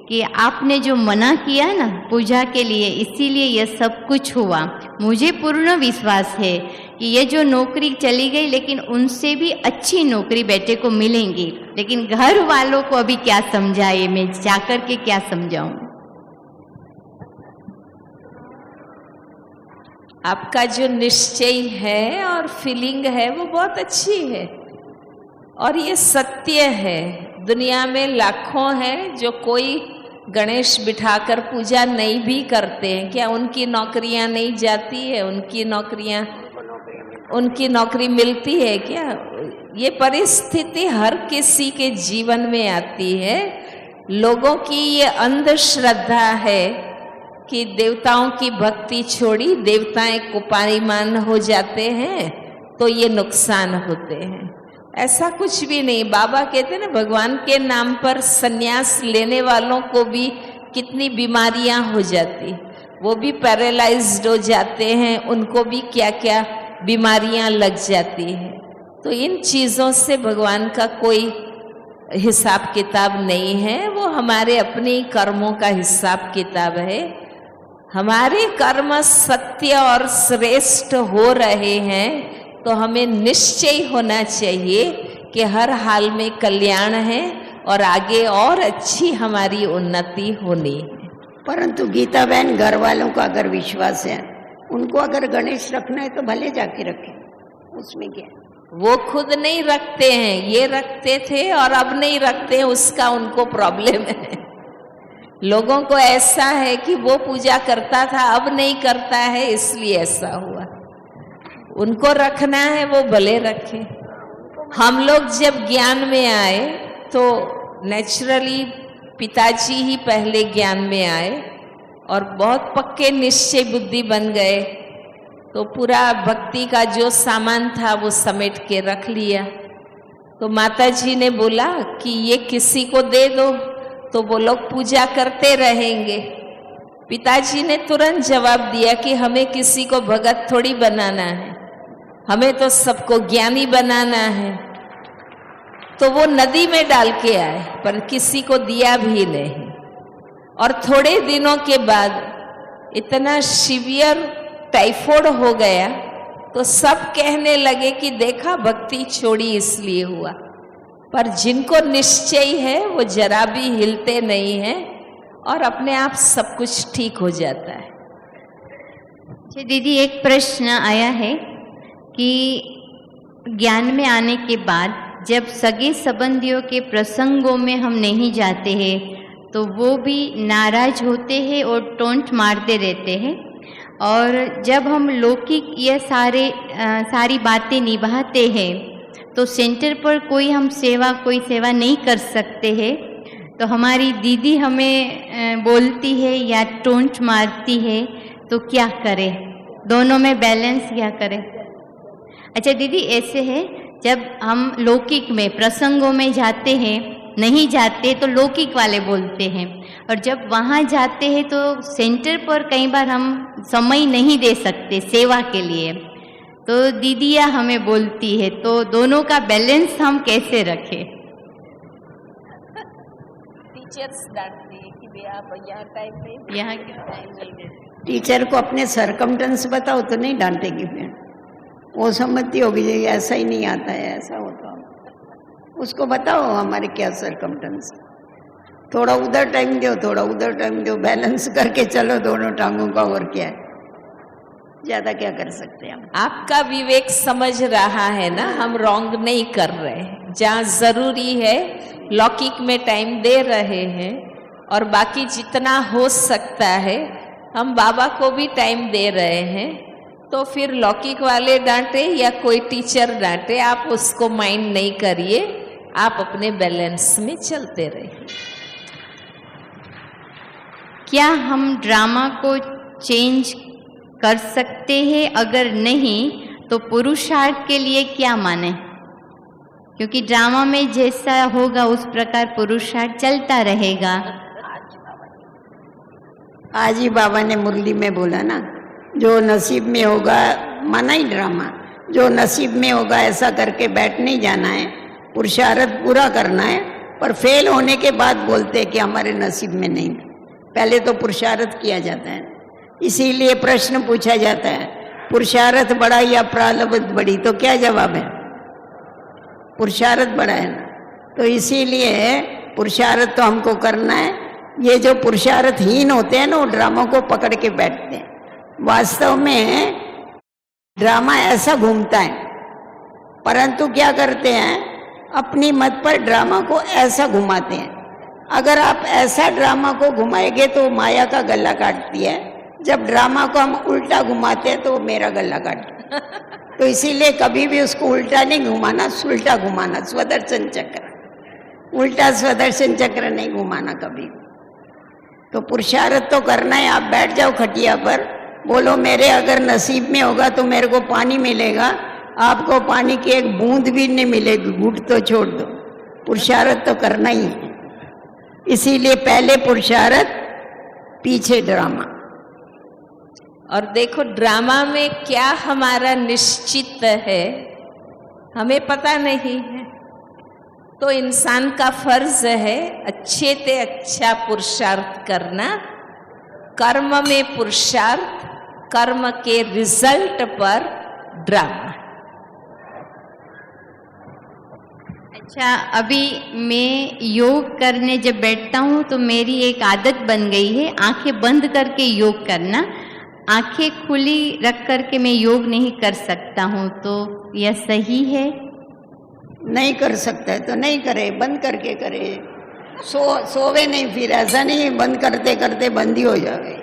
Speaker 1: कि आपने जो मना किया ना पूजा के लिए, इसीलिए यह सब कुछ हुआ। मुझे पूर्ण विश्वास है कि ये जो नौकरी चली गई, लेकिन उनसे भी अच्छी नौकरी बेटे को मिलेंगी, लेकिन घर वालों को अभी क्या समझाए, मैं जाकर के क्या समझाऊं?
Speaker 3: आपका जो निश्चय है और फीलिंग है वो बहुत अच्छी है और ये सत्य है। दुनिया में लाखों हैं जो कोई गणेश बिठाकर पूजा नहीं भी करते हैं। क्या उनकी नौकरियां नहीं जाती है? उनकी नौकरी मिलती है क्या? ये परिस्थिति हर किसी के जीवन में आती है। लोगों की ये अंधश्रद्धा है कि देवताओं की भक्ति छोड़ी देवताएं कुपायमान हो जाते हैं, तो ये नुकसान होते हैं। ऐसा कुछ भी नहीं। बाबा कहते हैं ना, भगवान के नाम पर संन्यास लेने वालों को भी कितनी बीमारियां हो जाती, वो भी पैरालाइज्ड हो जाते हैं, उनको भी क्या क्या बीमारियां लग जाती हैं। तो इन चीज़ों से भगवान का कोई हिसाब किताब नहीं है, वो हमारे अपने कर्मों का हिसाब किताब है। हमारे कर्म सत्य और श्रेष्ठ हो रहे हैं तो हमें निश्चय होना चाहिए कि हर हाल में कल्याण है और आगे और अच्छी हमारी उन्नति होनी है।
Speaker 2: परंतु गीता बहन, घर वालों का अगर विश्वास है, उनको अगर गणेश रखना है तो भले जाके रखें, उसमें क्या है?
Speaker 3: वो खुद नहीं रखते हैं, ये रखते थे और अब नहीं रखते हैं, उसका उनको प्रॉब्लम है। लोगों को ऐसा है कि वो पूजा करता था अब नहीं करता है, इसलिए ऐसा हुआ। उनको रखना है वो भले रखे। हम लोग जब ज्ञान में आए तो नेचुरली पिताजी ही पहले ज्ञान में आए और बहुत पक्के निश्चय बुद्धि बन गए, तो पूरा भक्ति का जो सामान था वो समेट के रख लिया। तो माताजी ने बोला कि ये किसी को दे दो, तो वो लोग पूजा करते रहेंगे। पिताजी ने तुरंत जवाब दिया कि हमें किसी को भगत थोड़ी बनाना है, हमें तो सबको ज्ञानी बनाना है। तो वो नदी में डाल के आए, पर किसी को दिया भी नहीं। और थोड़े दिनों के बाद इतना सीवियर टाइफाइड हो गया, तो सब कहने लगे कि देखा भक्ति छोड़ी इसलिए हुआ। पर जिनको निश्चय है वो जरा भी हिलते नहीं हैं और अपने आप सब कुछ ठीक हो जाता है।
Speaker 1: अच्छा दीदी, एक प्रश्न आया है कि ज्ञान में आने के बाद जब सगे संबंधियों के प्रसंगों में हम नहीं जाते हैं तो वो भी नाराज होते हैं और टोंट मारते रहते हैं, और जब हम लौकिक ये सारी बातें निभाते हैं तो सेंटर पर कोई सेवा नहीं कर सकते हैं, तो हमारी दीदी हमें बोलती है या टोंट मारती है, तो क्या करें? दोनों में बैलेंस क्या करें? अच्छा दीदी, ऐसे है जब हम लौकिक में प्रसंगों में जाते हैं, नहीं जाते तो लौकिक वाले बोलते हैं, और जब वहाँ जाते हैं तो सेंटर पर कई बार हम समय नहीं दे सकते सेवा के लिए, तो दीदियाँ हमें बोलती है, तो दोनों का बैलेंस हम कैसे रखें?
Speaker 3: टीचर्स डांटते हैं कि भैया आप यहाँ टाइम नहीं,
Speaker 1: यहाँ क्यों टाइम नहीं देते?
Speaker 2: टीचर को अपने सरकमटेंस बताओ तो नहीं डांटेगी, फिर वो समझती होगी ये ऐसा ही नहीं आता है, ऐसा होता है। उसको बताओ हमारे क्या सरकमटेंस, थोड़ा उधर टाइम दो, थोड़ा उधर टाइम दो, बैलेंस करके चलो दोनों टांगों का, और क्या है, ज्यादा क्या कर सकते हैं हम।
Speaker 3: आपका विवेक समझ रहा है ना, हम रॉन्ग नहीं कर रहे। जहाँ जरूरी है लौकिक में टाइम दे रहे हैं, और बाकी जितना हो सकता है हम बाबा को भी टाइम दे रहे हैं। तो फिर लौकिक वाले डांटे या कोई टीचर डांटे, आप उसको माइंड नहीं करिए, आप अपने बैलेंस में चलते रहिए।
Speaker 1: क्या हम ड्रामा को चेंज कर सकते हैं? अगर नहीं तो पुरुषार्थ के लिए क्या माने? क्योंकि ड्रामा में जैसा होगा उस प्रकार पुरुषार्थ चलता रहेगा।
Speaker 2: आज ही बाबा ने मुरली में बोला ना, जो नसीब में होगा, माना ही ड्रामा, जो नसीब में होगा ऐसा करके बैठ नहीं जाना है, पुरुषार्थ पूरा करना है। पर फेल होने के बाद बोलते हैं कि हमारे नसीब में नहीं, पहले तो पुरुषार्थ किया जाता है। इसीलिए प्रश्न पूछा जाता है, पुरुषार्थ बड़ा या प्रारब्ध बड़ी? तो क्या जवाब है? पुरुषार्थ बड़ा है ना, तो इसीलिए पुरुषार्थ तो हमको करना है। ये जो पुरुषार्थहीन होते हैं ना, वो ड्रामा को पकड़ के बैठते हैं। वास्तव में ड्रामा ऐसा घूमता है, परंतु क्या करते हैं, अपनी मत पर ड्रामा को ऐसा घुमाते हैं। अगर आप ऐसा ड्रामा को घुमाएंगे तो माया का गला काटती है, जब ड्रामा को हम उल्टा घुमाते हैं तो मेरा गला काटती है। तो इसीलिए कभी भी उसको उल्टा नहीं घुमाना, सुलटा घुमाना, स्वदर्शन चक्र, उल्टा स्वदर्शन चक्र नहीं घुमाना कभी। तो पुरुषार्थ तो करना है। आप बैठ जाओ खटिया पर, बोलो मेरे अगर नसीब में होगा तो मेरे को पानी मिलेगा, आपको पानी की एक बूंद भी नहीं मिलेगी, घूंट तो छोड़ दो, पुरुषार्थ तो करना ही है। इसीलिए पहले पुरुषार्थ, पीछे ड्रामा।
Speaker 3: और देखो ड्रामा में क्या हमारा निश्चित है हमें पता नहीं है, तो इंसान का फर्ज है अच्छे से अच्छा पुरुषार्थ करना। कर्म में पुरुषार्थ, कर्म के रिजल्ट पर ड्रामा।
Speaker 1: अच्छा, अभी मैं योग करने जब बैठता हूँ तो मेरी एक आदत बन गई है आंखें बंद करके योग करना। आंखें खुली रख करके मैं योग नहीं कर सकता हूँ, तो यह सही है?
Speaker 2: नहीं कर सकता है तो नहीं करे, बंद करके करे। सोवे नहीं, फिर ऐसा नहीं बंद करते करते बंद ही हो जाए।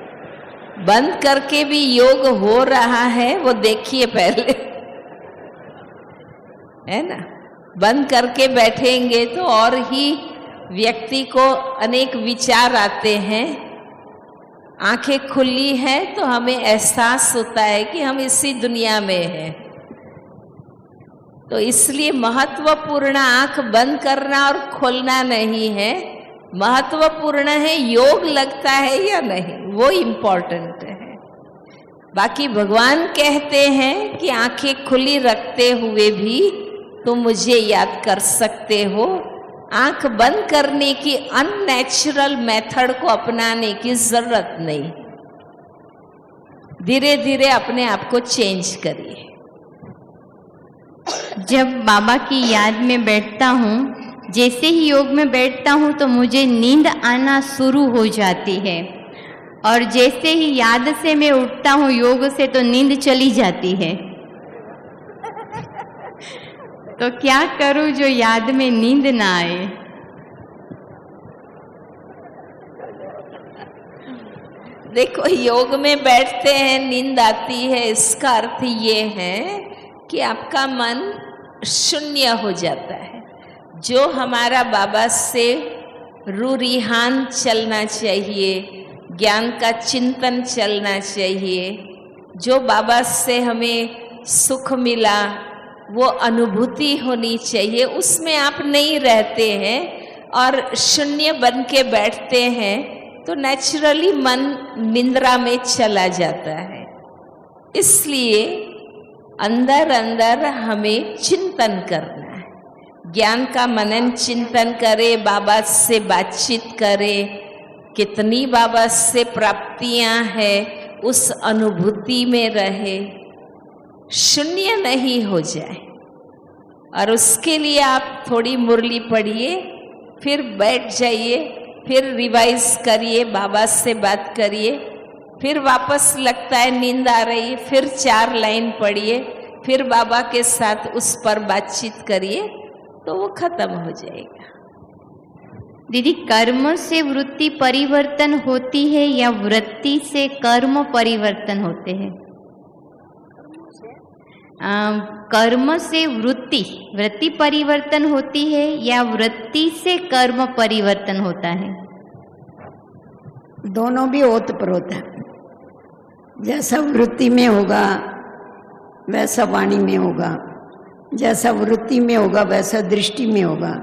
Speaker 3: बंद करके भी योग हो रहा है वो देखिए पहले, है ना। बंद करके बैठेंगे तो और ही व्यक्ति को अनेक विचार आते हैं। आंखें खुली हैं तो हमें एहसास होता है कि हम इसी दुनिया में हैं। तो इसलिए महत्वपूर्ण आंख बंद करना और खोलना नहीं है, महत्वपूर्ण है योग लगता है या नहीं, वो इम्पोर्टेंट है। बाकी भगवान कहते हैं कि आंखें खुली रखते हुए भी तुम मुझे याद कर सकते हो। आंख बंद करने की अननेचुरल मेथड को अपनाने की जरूरत नहीं। धीरे धीरे अपने आप को चेंज करिए।
Speaker 1: जब बाबा की याद में बैठता हूँ, जैसे ही योग में बैठता हूँ तो मुझे नींद आना शुरू हो जाती है, और जैसे ही याद से मैं उठता हूँ योग से तो नींद चली जाती है। तो क्या करूँ जो याद में नींद ना आए?
Speaker 3: देखो योग में बैठते हैं नींद आती है, इसका अर्थ ये है कि आपका मन शून्य हो जाता है। जो हमारा बाबा से रूरिहान चलना चाहिए, ज्ञान का चिंतन चलना चाहिए, जो बाबा से हमें सुख मिला वो अनुभूति होनी चाहिए, उसमें आप नहीं रहते हैं और शून्य बन के बैठते हैं तो नेचुरली मन निंद्रा में चला जाता है। इसलिए अंदर अंदर हमें चिंतन करना है, ज्ञान का मनन चिंतन करें, बाबा से बातचीत करें, कितनी बाबा से प्राप्तियां हैं उस अनुभूति में रहे, शून्य नहीं हो जाए। और उसके लिए आप थोड़ी मुरली पढ़िए, फिर बैठ जाइए, फिर रिवाइज करिए, बाबा से बात करिए, फिर वापस लगता है नींद आ रही, फिर 4 लाइन पढ़िए, फिर बाबा के साथ उस पर बातचीत करिए, तो वो खत्म हो जाएगा।
Speaker 1: दीदी, कर्म से वृत्ति परिवर्तन होती है या वृत्ति से कर्म परिवर्तन होते हैं? कर्म से वृत्ति परिवर्तन होती है या वृत्ति से कर्म परिवर्तन होता है?
Speaker 2: दोनों भी ओतप्रोत है। जैसा वृत्ति में होगा वैसा वाणी में होगा, जैसा वृत्ति में होगा वैसा दृष्टि में होगा,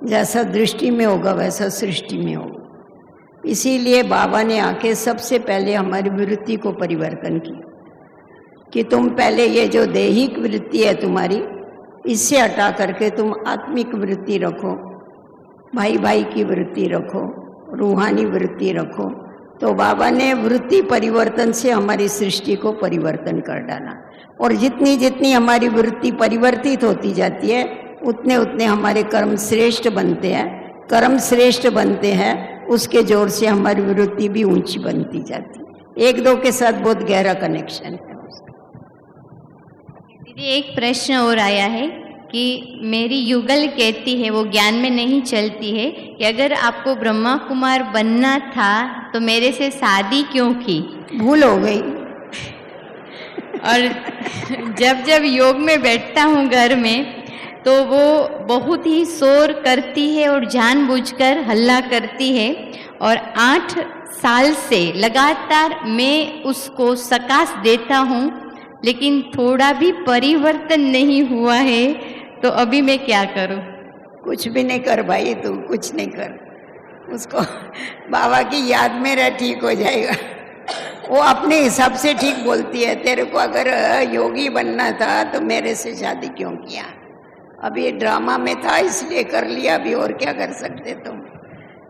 Speaker 2: जैसा दृष्टि में होगा वैसा सृष्टि में होगा। इसीलिए बाबा ने आके सबसे पहले हमारी वृत्ति को परिवर्तन की कि तुम पहले ये जो दैहिक वृत्ति है तुम्हारी, इससे हटा करके तुम आत्मिक वृत्ति रखो, भाई भाई की वृत्ति रखो, रूहानी वृत्ति रखो। तो बाबा ने वृत्ति परिवर्तन से हमारी सृष्टि को परिवर्तन कर डाला। और जितनी जितनी हमारी वृत्ति परिवर्तित होती जाती है उतने उतने हमारे कर्म श्रेष्ठ बनते हैं। कर्म श्रेष्ठ बनते हैं, उसके जोर से हमारी वृत्ति भी ऊंची बनती जाती है। एक दो के साथ बहुत गहरा कनेक्शन है।
Speaker 1: दीदी, एक प्रश्न और आया है कि मेरी युगल कहती है, वो ज्ञान में नहीं चलती है, कि अगर आपको ब्रह्मा कुमार बनना था तो मेरे से शादी क्यों की?
Speaker 2: भूल हो गई।
Speaker 1: और जब जब योग में बैठता हूँ घर में तो वो बहुत ही शोर करती है और जानबूझकर हल्ला करती है, और 8 साल से लगातार मैं उसको सकाश देता हूँ लेकिन थोड़ा भी परिवर्तन नहीं हुआ है, तो अभी मैं क्या करूं?
Speaker 2: कुछ भी नहीं कर भाई, तू कुछ नहीं कर, उसको बाबा की याद में रह, ठीक हो जाएगा। वो अपने हिसाब से ठीक बोलती है। तेरे को अगर योगी बनना था तो मेरे से शादी क्यों किया? अब ये ड्रामा में था इसलिए कर लिया, अभी और क्या कर सकते तुम?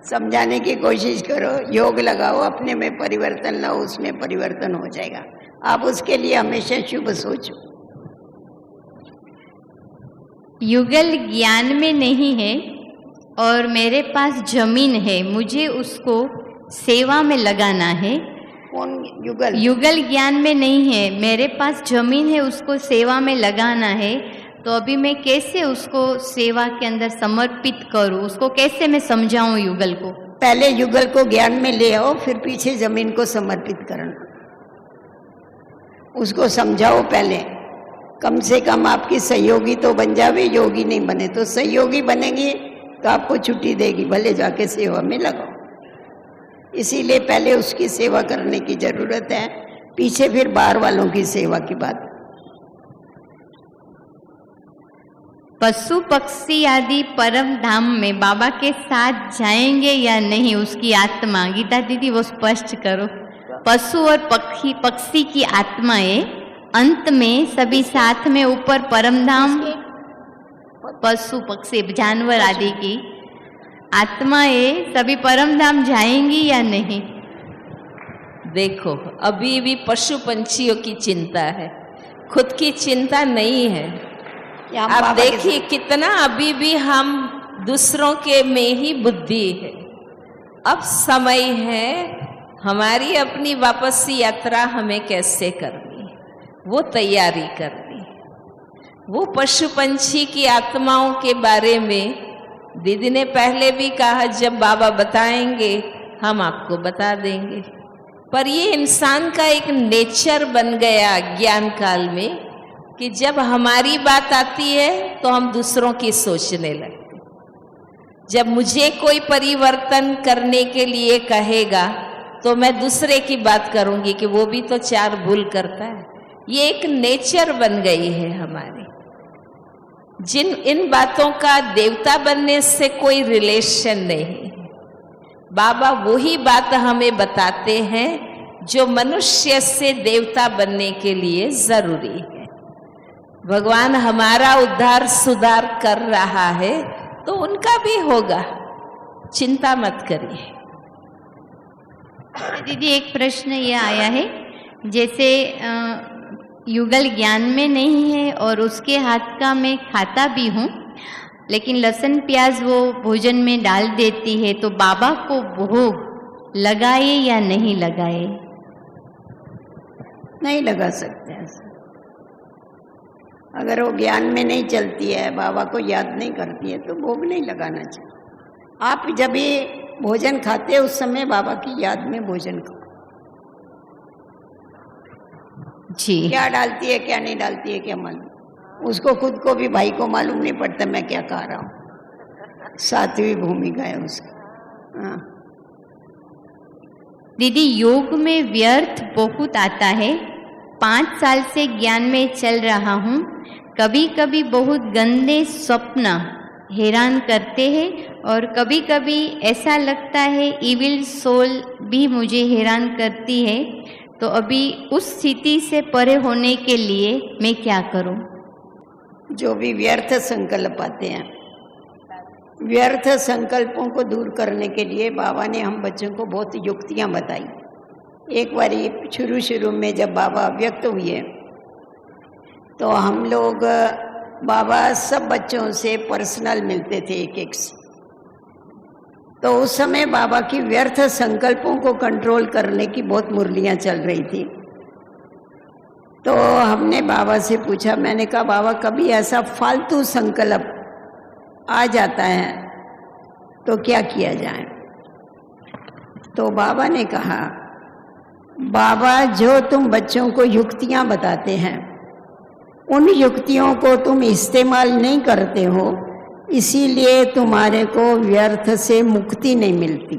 Speaker 2: समझाने की कोशिश करो, योग लगाओ, अपने में परिवर्तन लाओ, उसमें परिवर्तन हो जाएगा। आप उसके लिए हमेशा शुभ सोचो।
Speaker 1: युगल ज्ञान में नहीं है और मेरे पास जमीन है, मुझे उसको सेवा में लगाना है।
Speaker 2: कौन युगल?
Speaker 1: युगल ज्ञान में नहीं है, मेरे पास जमीन है, उसको सेवा में लगाना है। तो अभी मैं कैसे उसको सेवा के अंदर समर्पित करूं? उसको कैसे मैं समझाऊं युगल को?
Speaker 2: पहले युगल को ज्ञान में ले आओ, फिर पीछे जमीन को समर्पित करना। उसको समझाओ पहले, कम से कम आपकी सहयोगी तो बन जावे। योगी नहीं बने तो सहयोगी बनेगी तो आपको छुट्टी देगी, भले जाके सेवा में लगाओ। इसीलिए पहले उसकी सेवा करने की जरूरत है, पीछे फिर बाहर वालों की सेवा की बात।
Speaker 1: पशु पक्षी आदि परम धाम में बाबा के साथ जाएंगे या नहीं? उसकी आत्मा, गीता दीदी वो स्पष्ट करो। पशु और पक्षी की आत्माएं अंत में सभी साथ में ऊपर परम धाम, पशु पक्षी जानवर आदि की आत्माएं सभी परम धाम जाएंगी या नहीं?
Speaker 3: देखो, अभी भी पशु पंछियों की चिंता है, खुद की चिंता नहीं है। आप देखिए कितना अभी भी हम दूसरों के में ही बुद्धि है। अब समय है हमारी अपनी वापसी यात्रा हमें कैसे करनी, वो तैयारी करनी। वो पशु पंछी की आत्माओं के बारे में दीदी ने पहले भी कहा, जब बाबा बताएंगे हम आपको बता देंगे। पर ये इंसान का एक नेचर बन गया ज्ञान काल में कि जब हमारी बात आती है तो हम दूसरों की सोचने लगते। जब मुझे कोई परिवर्तन करने के लिए कहेगा तो मैं दूसरे की बात करूंगी कि वो भी तो चार भूल करता है। ये एक नेचर बन गई है हमारी। इन बातों का देवता बनने से कोई रिलेशन नहीं। बाबा वही बात हमें बताते हैं जो मनुष्य से देवता बनने के लिए जरूरी है। भगवान हमारा उद्धार सुधार कर रहा है तो उनका भी होगा, चिंता मत करिए।
Speaker 1: दीदी एक प्रश्न ये आया है, जैसे युगल ज्ञान में नहीं है और उसके हाथ का मैं खाता भी हूँ, लेकिन लहसुन प्याज वो भोजन में डाल देती है, तो बाबा को भोग लगाए या नहीं लगाए?
Speaker 2: नहीं लगा सकते ऐसा। अगर वो ज्ञान में नहीं चलती है, बाबा को याद नहीं करती है, तो भोग नहीं लगाना चाहिए। आप जब भी भोजन खाते हैं उस समय बाबा की याद में भोजन खाओ।
Speaker 1: जी।
Speaker 2: क्या डालती है क्या नहीं डालती है क्या मालूम, उसको खुद को भी भाई को मालूम नहीं पड़ता मैं क्या खा रहा हूँ। सातवीं भूमिका है उसकी। हाँ
Speaker 1: दीदी, योग में व्यर्थ बहुत आता है। 5 साल से ज्ञान में चल रहा हूँ। कभी कभी बहुत गंदे स्वप्न हैरान करते हैं और कभी कभी ऐसा लगता है इविल सोल भी मुझे हैरान करती है। तो अभी उस स्थिति से परे होने के लिए मैं क्या करूं?
Speaker 2: जो भी व्यर्थ संकल्प आते हैं, व्यर्थ संकल्पों को दूर करने के लिए बाबा ने हम बच्चों को बहुत युक्तियां बताई। एक बार शुरू में जब बाबा व्यक्त हुए तो हम लोग बाबा सब बच्चों से पर्सनल मिलते थे एक एक से। तो उस समय बाबा की व्यर्थ संकल्पों को कंट्रोल करने की बहुत मुरलियां चल रही थी। तो हमने बाबा से पूछा, मैंने कहा बाबा कभी ऐसा फालतू संकल्प आ जाता है तो क्या किया जाए? तो बाबा ने कहा, बाबा जो तुम बच्चों को युक्तियां बताते हैं उन युक्तियों को तुम इस्तेमाल नहीं करते हो, इसीलिए तुम्हारे को व्यर्थ से मुक्ति नहीं मिलती।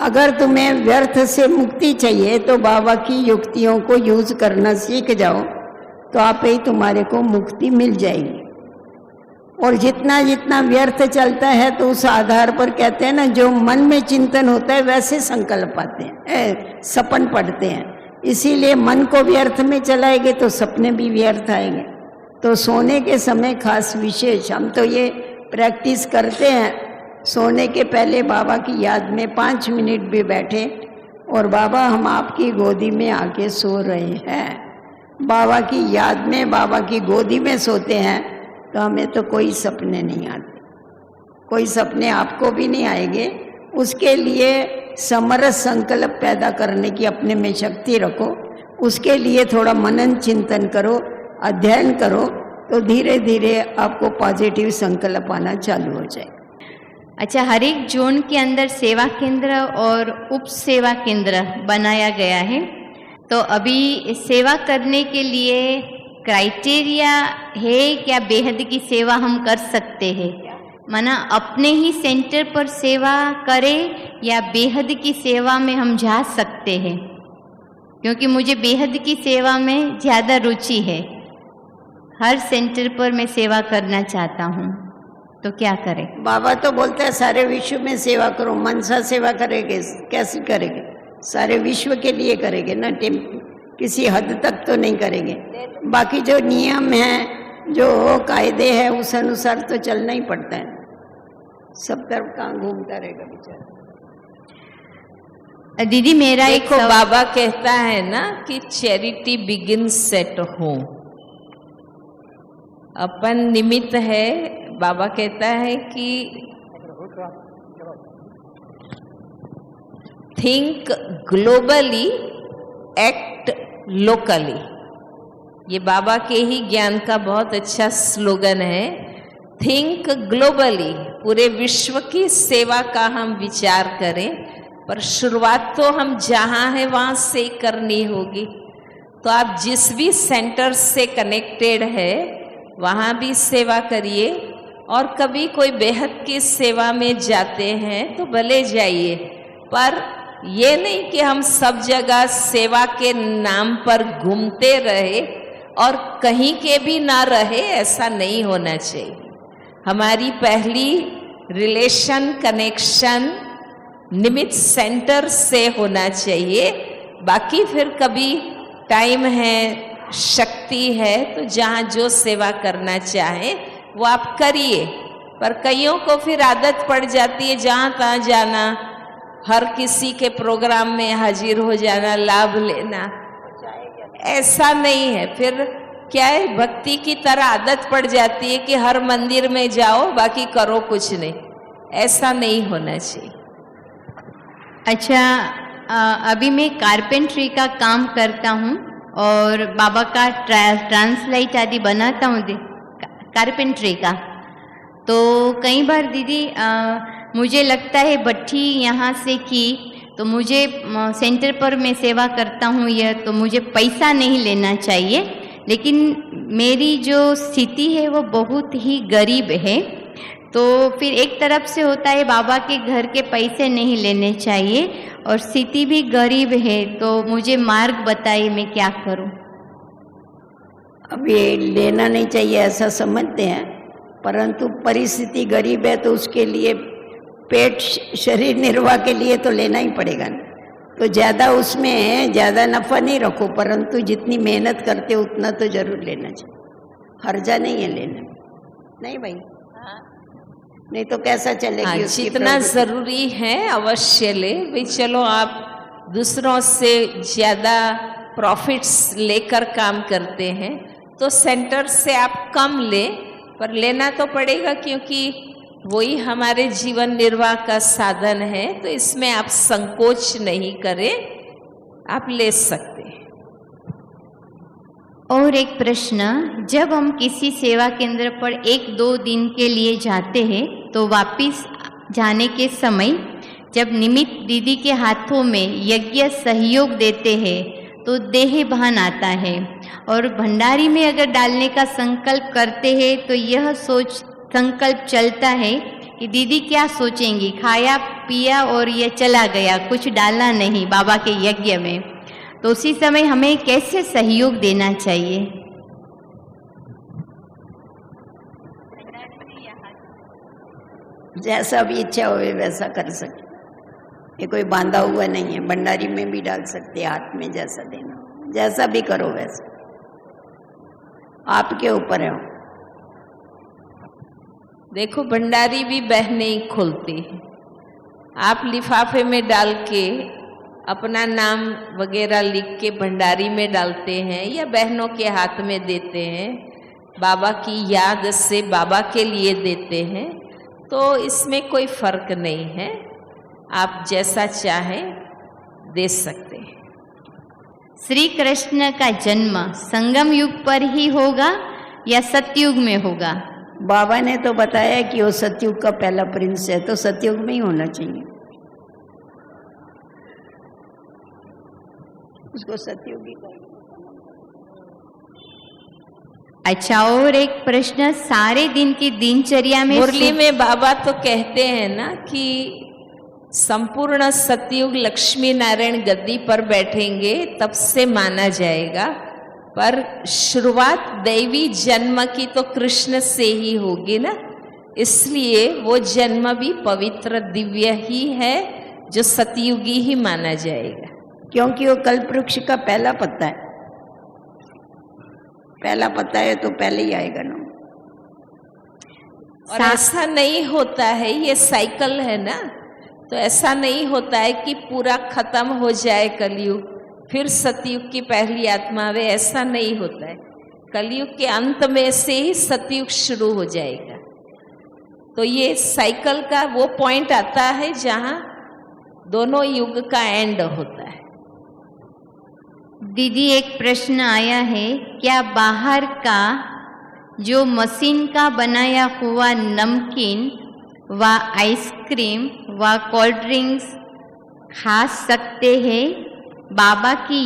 Speaker 2: अगर तुम्हें व्यर्थ से मुक्ति चाहिए तो बाबा की युक्तियों को यूज करना सीख जाओ, तो आप ही तुम्हारे को मुक्ति मिल जाएगी। और जितना जितना व्यर्थ चलता है तो उस आधार पर कहते हैं ना, जो मन में चिंतन होता है वैसे संकल्प आते हैं, सपन पड़ते हैं। इसीलिए मन को व्यर्थ में चलाएंगे तो सपने भी व्यर्थ आएंगे। तो सोने के समय खास विशेष हम तो ये प्रैक्टिस करते हैं, सोने के पहले बाबा की याद में 5 मिनट भी बैठे और बाबा हम आपकी गोदी में आके सो रहे हैं, बाबा की याद में बाबा की गोदी में सोते हैं, तो हमें तो कोई सपने नहीं आते, कोई सपने आपको भी नहीं आएंगे। उसके लिए समरस संकल्प पैदा करने की अपने में शक्ति रखो, उसके लिए थोड़ा मनन चिंतन करो, अध्ययन करो, तो धीरे धीरे आपको पॉजिटिव संकल्प आना चालू हो जाए।
Speaker 1: अच्छा, हर एक जोन के अंदर सेवा केंद्र और उप सेवा केंद्र बनाया गया है, तो अभी सेवा करने के लिए क्राइटेरिया है क्या? बेहद की सेवा हम कर सकते हैं, माना अपने ही सेंटर पर सेवा करें या बेहद की सेवा में हम जा सकते हैं? क्योंकि मुझे बेहद की सेवा में ज़्यादा रुचि है, हर सेंटर पर मैं सेवा करना चाहता हूँ, तो क्या करें?
Speaker 2: बाबा तो बोलते हैं सारे विश्व में सेवा करो। मनसा सेवा करेंगे, कैसे करेंगे? सारे विश्व के लिए करेंगे ना, किसी हद तक तो नहीं करेंगे। बाकी जो नियम है, जो कायदे हैं, उस अनुसार तो चलना ही पड़ता है। सब तरफ कहाँ घूमता रहेगा बेचारा।
Speaker 1: दीदी मेरा एक
Speaker 3: देखो, बाबा कहता है ना कि चैरिटी बिगिंस एट होम। अपन निमित्त है, बाबा कहता है कि थिंक ग्लोबली एक्ट लोकली। ये बाबा के ही ज्ञान का बहुत अच्छा स्लोगन है, थिंक ग्लोबली। पूरे विश्व की सेवा का हम विचार करें, पर शुरुआत तो हम जहाँ हैं वहाँ से करनी होगी। तो आप जिस भी सेंटर से कनेक्टेड है वहाँ भी सेवा करिए, और कभी कोई बेहद की सेवा में जाते हैं तो भले जाइए, पर ये नहीं कि हम सब जगह सेवा के नाम पर घूमते रहे और कहीं के भी ना रहे, ऐसा नहीं होना चाहिए। हमारी पहली रिलेशन कनेक्शन निमित्त सेंटर से होना चाहिए। बाकी फिर कभी टाइम है, शक्ति है, तो जहाँ जो सेवा करना चाहे वो आप करिए। पर कईयों को फिर आदत पड़ जाती है जहाँ तहाँ जाना, हर किसी के प्रोग्राम में हाजिर हो जाना, लाभ लेना। ऐसा नहीं है, फिर क्या है, भक्ति की तरह आदत पड़ जाती है कि हर मंदिर में जाओ बाकी करो कुछ नहीं। ऐसा नहीं होना चाहिए।
Speaker 1: अच्छा, अभी मैं कारपेंट्री का काम करता हूँ और बाबा का ट्रांसलाइट आदि बनाता हूँ कारपेंट्री का। तो कई बार दीदी मुझे लगता है भट्ठी यहाँ से की तो मुझे सेंटर पर मैं सेवा करता हूँ, यह तो मुझे पैसा नहीं लेना चाहिए, लेकिन मेरी जो स्थिति है वो बहुत ही गरीब है। तो फिर एक तरफ से होता है बाबा के घर के पैसे नहीं लेने चाहिए और स्थिति भी गरीब है, तो मुझे मार्ग बताइए मैं क्या करूं?
Speaker 2: अब ये लेना नहीं चाहिए ऐसा समझते हैं, परंतु परिस्थिति गरीब है तो उसके लिए पेट शरीर निर्वाह के लिए तो लेना ही पड़ेगा ना। तो ज़्यादा उसमें ज़्यादा नफ़ा नहीं रखो, परंतु जितनी मेहनत करते उतना तो जरूर लेना चाहिए। हर्जा नहीं है लेना, नहीं भाई, नहीं तो कैसा चलेगी?
Speaker 3: जितना जरूरी है अवश्य ले भाई। चलो आप दूसरों से ज़्यादा प्रॉफिट्स लेकर काम करते हैं तो सेंटर से आप कम ले, पर लेना तो पड़ेगा क्योंकि वही हमारे जीवन निर्वाह का साधन है। तो इसमें आप संकोच नहीं करें, आप ले सकते हैं।
Speaker 1: और एक प्रश्न, जब हम किसी सेवा केंद्र पर 1-2 दिन के लिए जाते हैं तो वापस जाने के समय जब निमित्त दीदी के हाथों में यज्ञ सहयोग देते हैं तो देह भान आता है, और भंडारी में अगर डालने का संकल्प करते हैं तो यह सोच संकल्प चलता है कि दीदी क्या सोचेंगी, खाया पिया और ये चला गया, कुछ डालना नहीं बाबा के यज्ञ में, तो उसी समय हमें कैसे सहयोग देना चाहिए?
Speaker 2: जैसा भी इच्छा हो वैसा कर सकते, ये कोई बांधा हुआ नहीं है। भंडारी में भी डाल सकते, हाथ में जैसा देना, जैसा भी करो वैसा, आपके ऊपर है।
Speaker 3: देखो भंडारी भी बहनें ही खोलती है, आप लिफाफे में डाल के अपना नाम वगैरह लिख के भंडारी में डालते हैं या बहनों के हाथ में देते हैं, बाबा की याद से बाबा के लिए देते हैं, तो इसमें कोई फर्क नहीं है, आप जैसा चाहें दे सकते हैं।
Speaker 1: श्री कृष्ण का जन्म संगम युग पर ही होगा या सतयुग में होगा?
Speaker 2: बाबा ने तो बताया कि वो सतयुग का पहला प्रिंस है, तो सतयुग में ही होना चाहिए, उसको सतयुगी कहेंगे।
Speaker 1: अच्छा, और एक प्रश्न, सारे दिन की दिनचर्या में
Speaker 3: मुरली में बाबा तो कहते हैं ना कि संपूर्ण सतयुग लक्ष्मी नारायण गद्दी पर बैठेंगे तब से माना जाएगा, पर शुरुआत दैवी जन्म की तो कृष्ण से ही होगी ना, इसलिए वो जन्म भी पवित्र दिव्य ही है जो सतयुगी ही माना जाएगा,
Speaker 2: क्योंकि वो कल्प वृक्ष का पहला पत्ता है। पहला पत्ता है तो पहले ही आएगा ना।
Speaker 3: और ऐसा नहीं होता है, ये साइकिल है ना, तो ऐसा नहीं होता है कि पूरा खत्म हो जाए कलयुग फिर सतयुग की पहली आत्मा आवे, ऐसा नहीं होता है। कलयुग के अंत में से ही सतयुग शुरू हो जाएगा। तो ये साइकिल का वो पॉइंट आता है जहाँ दोनों युग का एंड होता है।
Speaker 1: दीदी एक प्रश्न आया है, क्या बाहर का जो मशीन का बनाया हुआ नमकीन व आइसक्रीम व कोल्ड ड्रिंक्स खा सकते हैं? बाबा की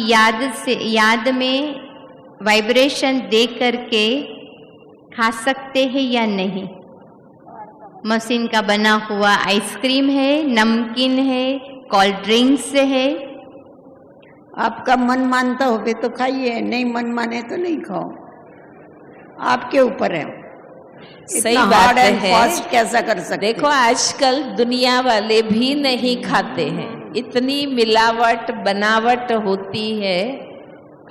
Speaker 1: याद में वाइब्रेशन दे करके खा सकते हैं या नहीं? मशीन का बना हुआ आइसक्रीम है, नमकीन है, कोल्ड ड्रिंक्स है।
Speaker 2: आपका मन मानता हो तो खाइए, नहीं मन माने तो नहीं खाओ, आपके ऊपर है।
Speaker 3: सही बात है।
Speaker 2: फास्ट कैसा कर सकते?
Speaker 3: देखो आजकल दुनिया वाले भी नहीं खाते हैं, इतनी मिलावट बनावट होती है,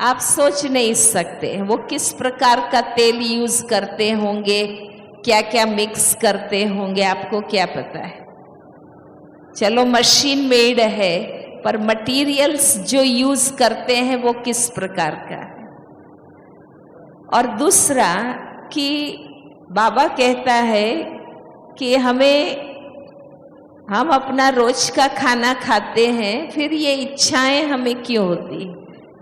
Speaker 3: आप सोच नहीं सकते वो किस प्रकार का तेल यूज करते होंगे, क्या क्या मिक्स करते होंगे, आपको क्या पता है। चलो मशीन मेड है, पर मटेरियल्स जो यूज करते हैं वो किस प्रकार का है। और दूसरा कि बाबा कहता है कि हम अपना रोज का खाना खाते हैं, फिर ये इच्छाएं हमें क्यों होती,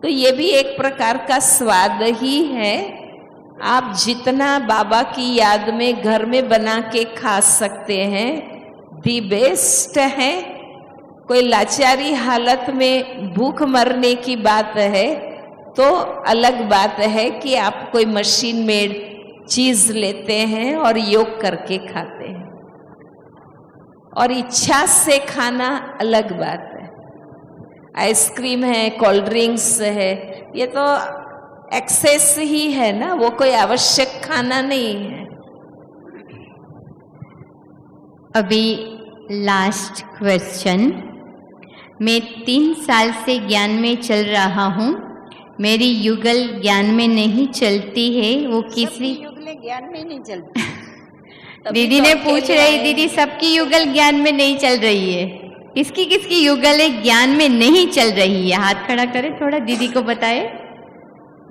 Speaker 3: तो ये भी एक प्रकार का स्वाद ही है। आप जितना बाबा की याद में घर में बना के खा सकते हैं दी बेस्ट है। कोई लाचारी हालत में भूख मरने की बात है तो अलग बात है कि आप कोई मशीन मेड चीज लेते हैं और योग करके खाते हैं, और इच्छा से खाना अलग बात है। आइसक्रीम है, कोल्ड ड्रिंक्स है, ये तो एक्सेस ही है ना, वो कोई आवश्यक खाना नहीं है।
Speaker 1: अभी लास्ट क्वेश्चन, मैं 3 साल से ज्ञान में चल रहा हूँ, मेरी युगल ज्ञान में नहीं चलती है, वो किसी
Speaker 2: युगल ज्ञान में नहीं चलती।
Speaker 1: दीदी ने पूछ रही, दीदी सबकी युगल ज्ञान में नहीं चल रही है, किसकी किसकी युगल ज्ञान में नहीं चल रही है? हाथ खड़ा करें थोड़ा, दीदी को बताए।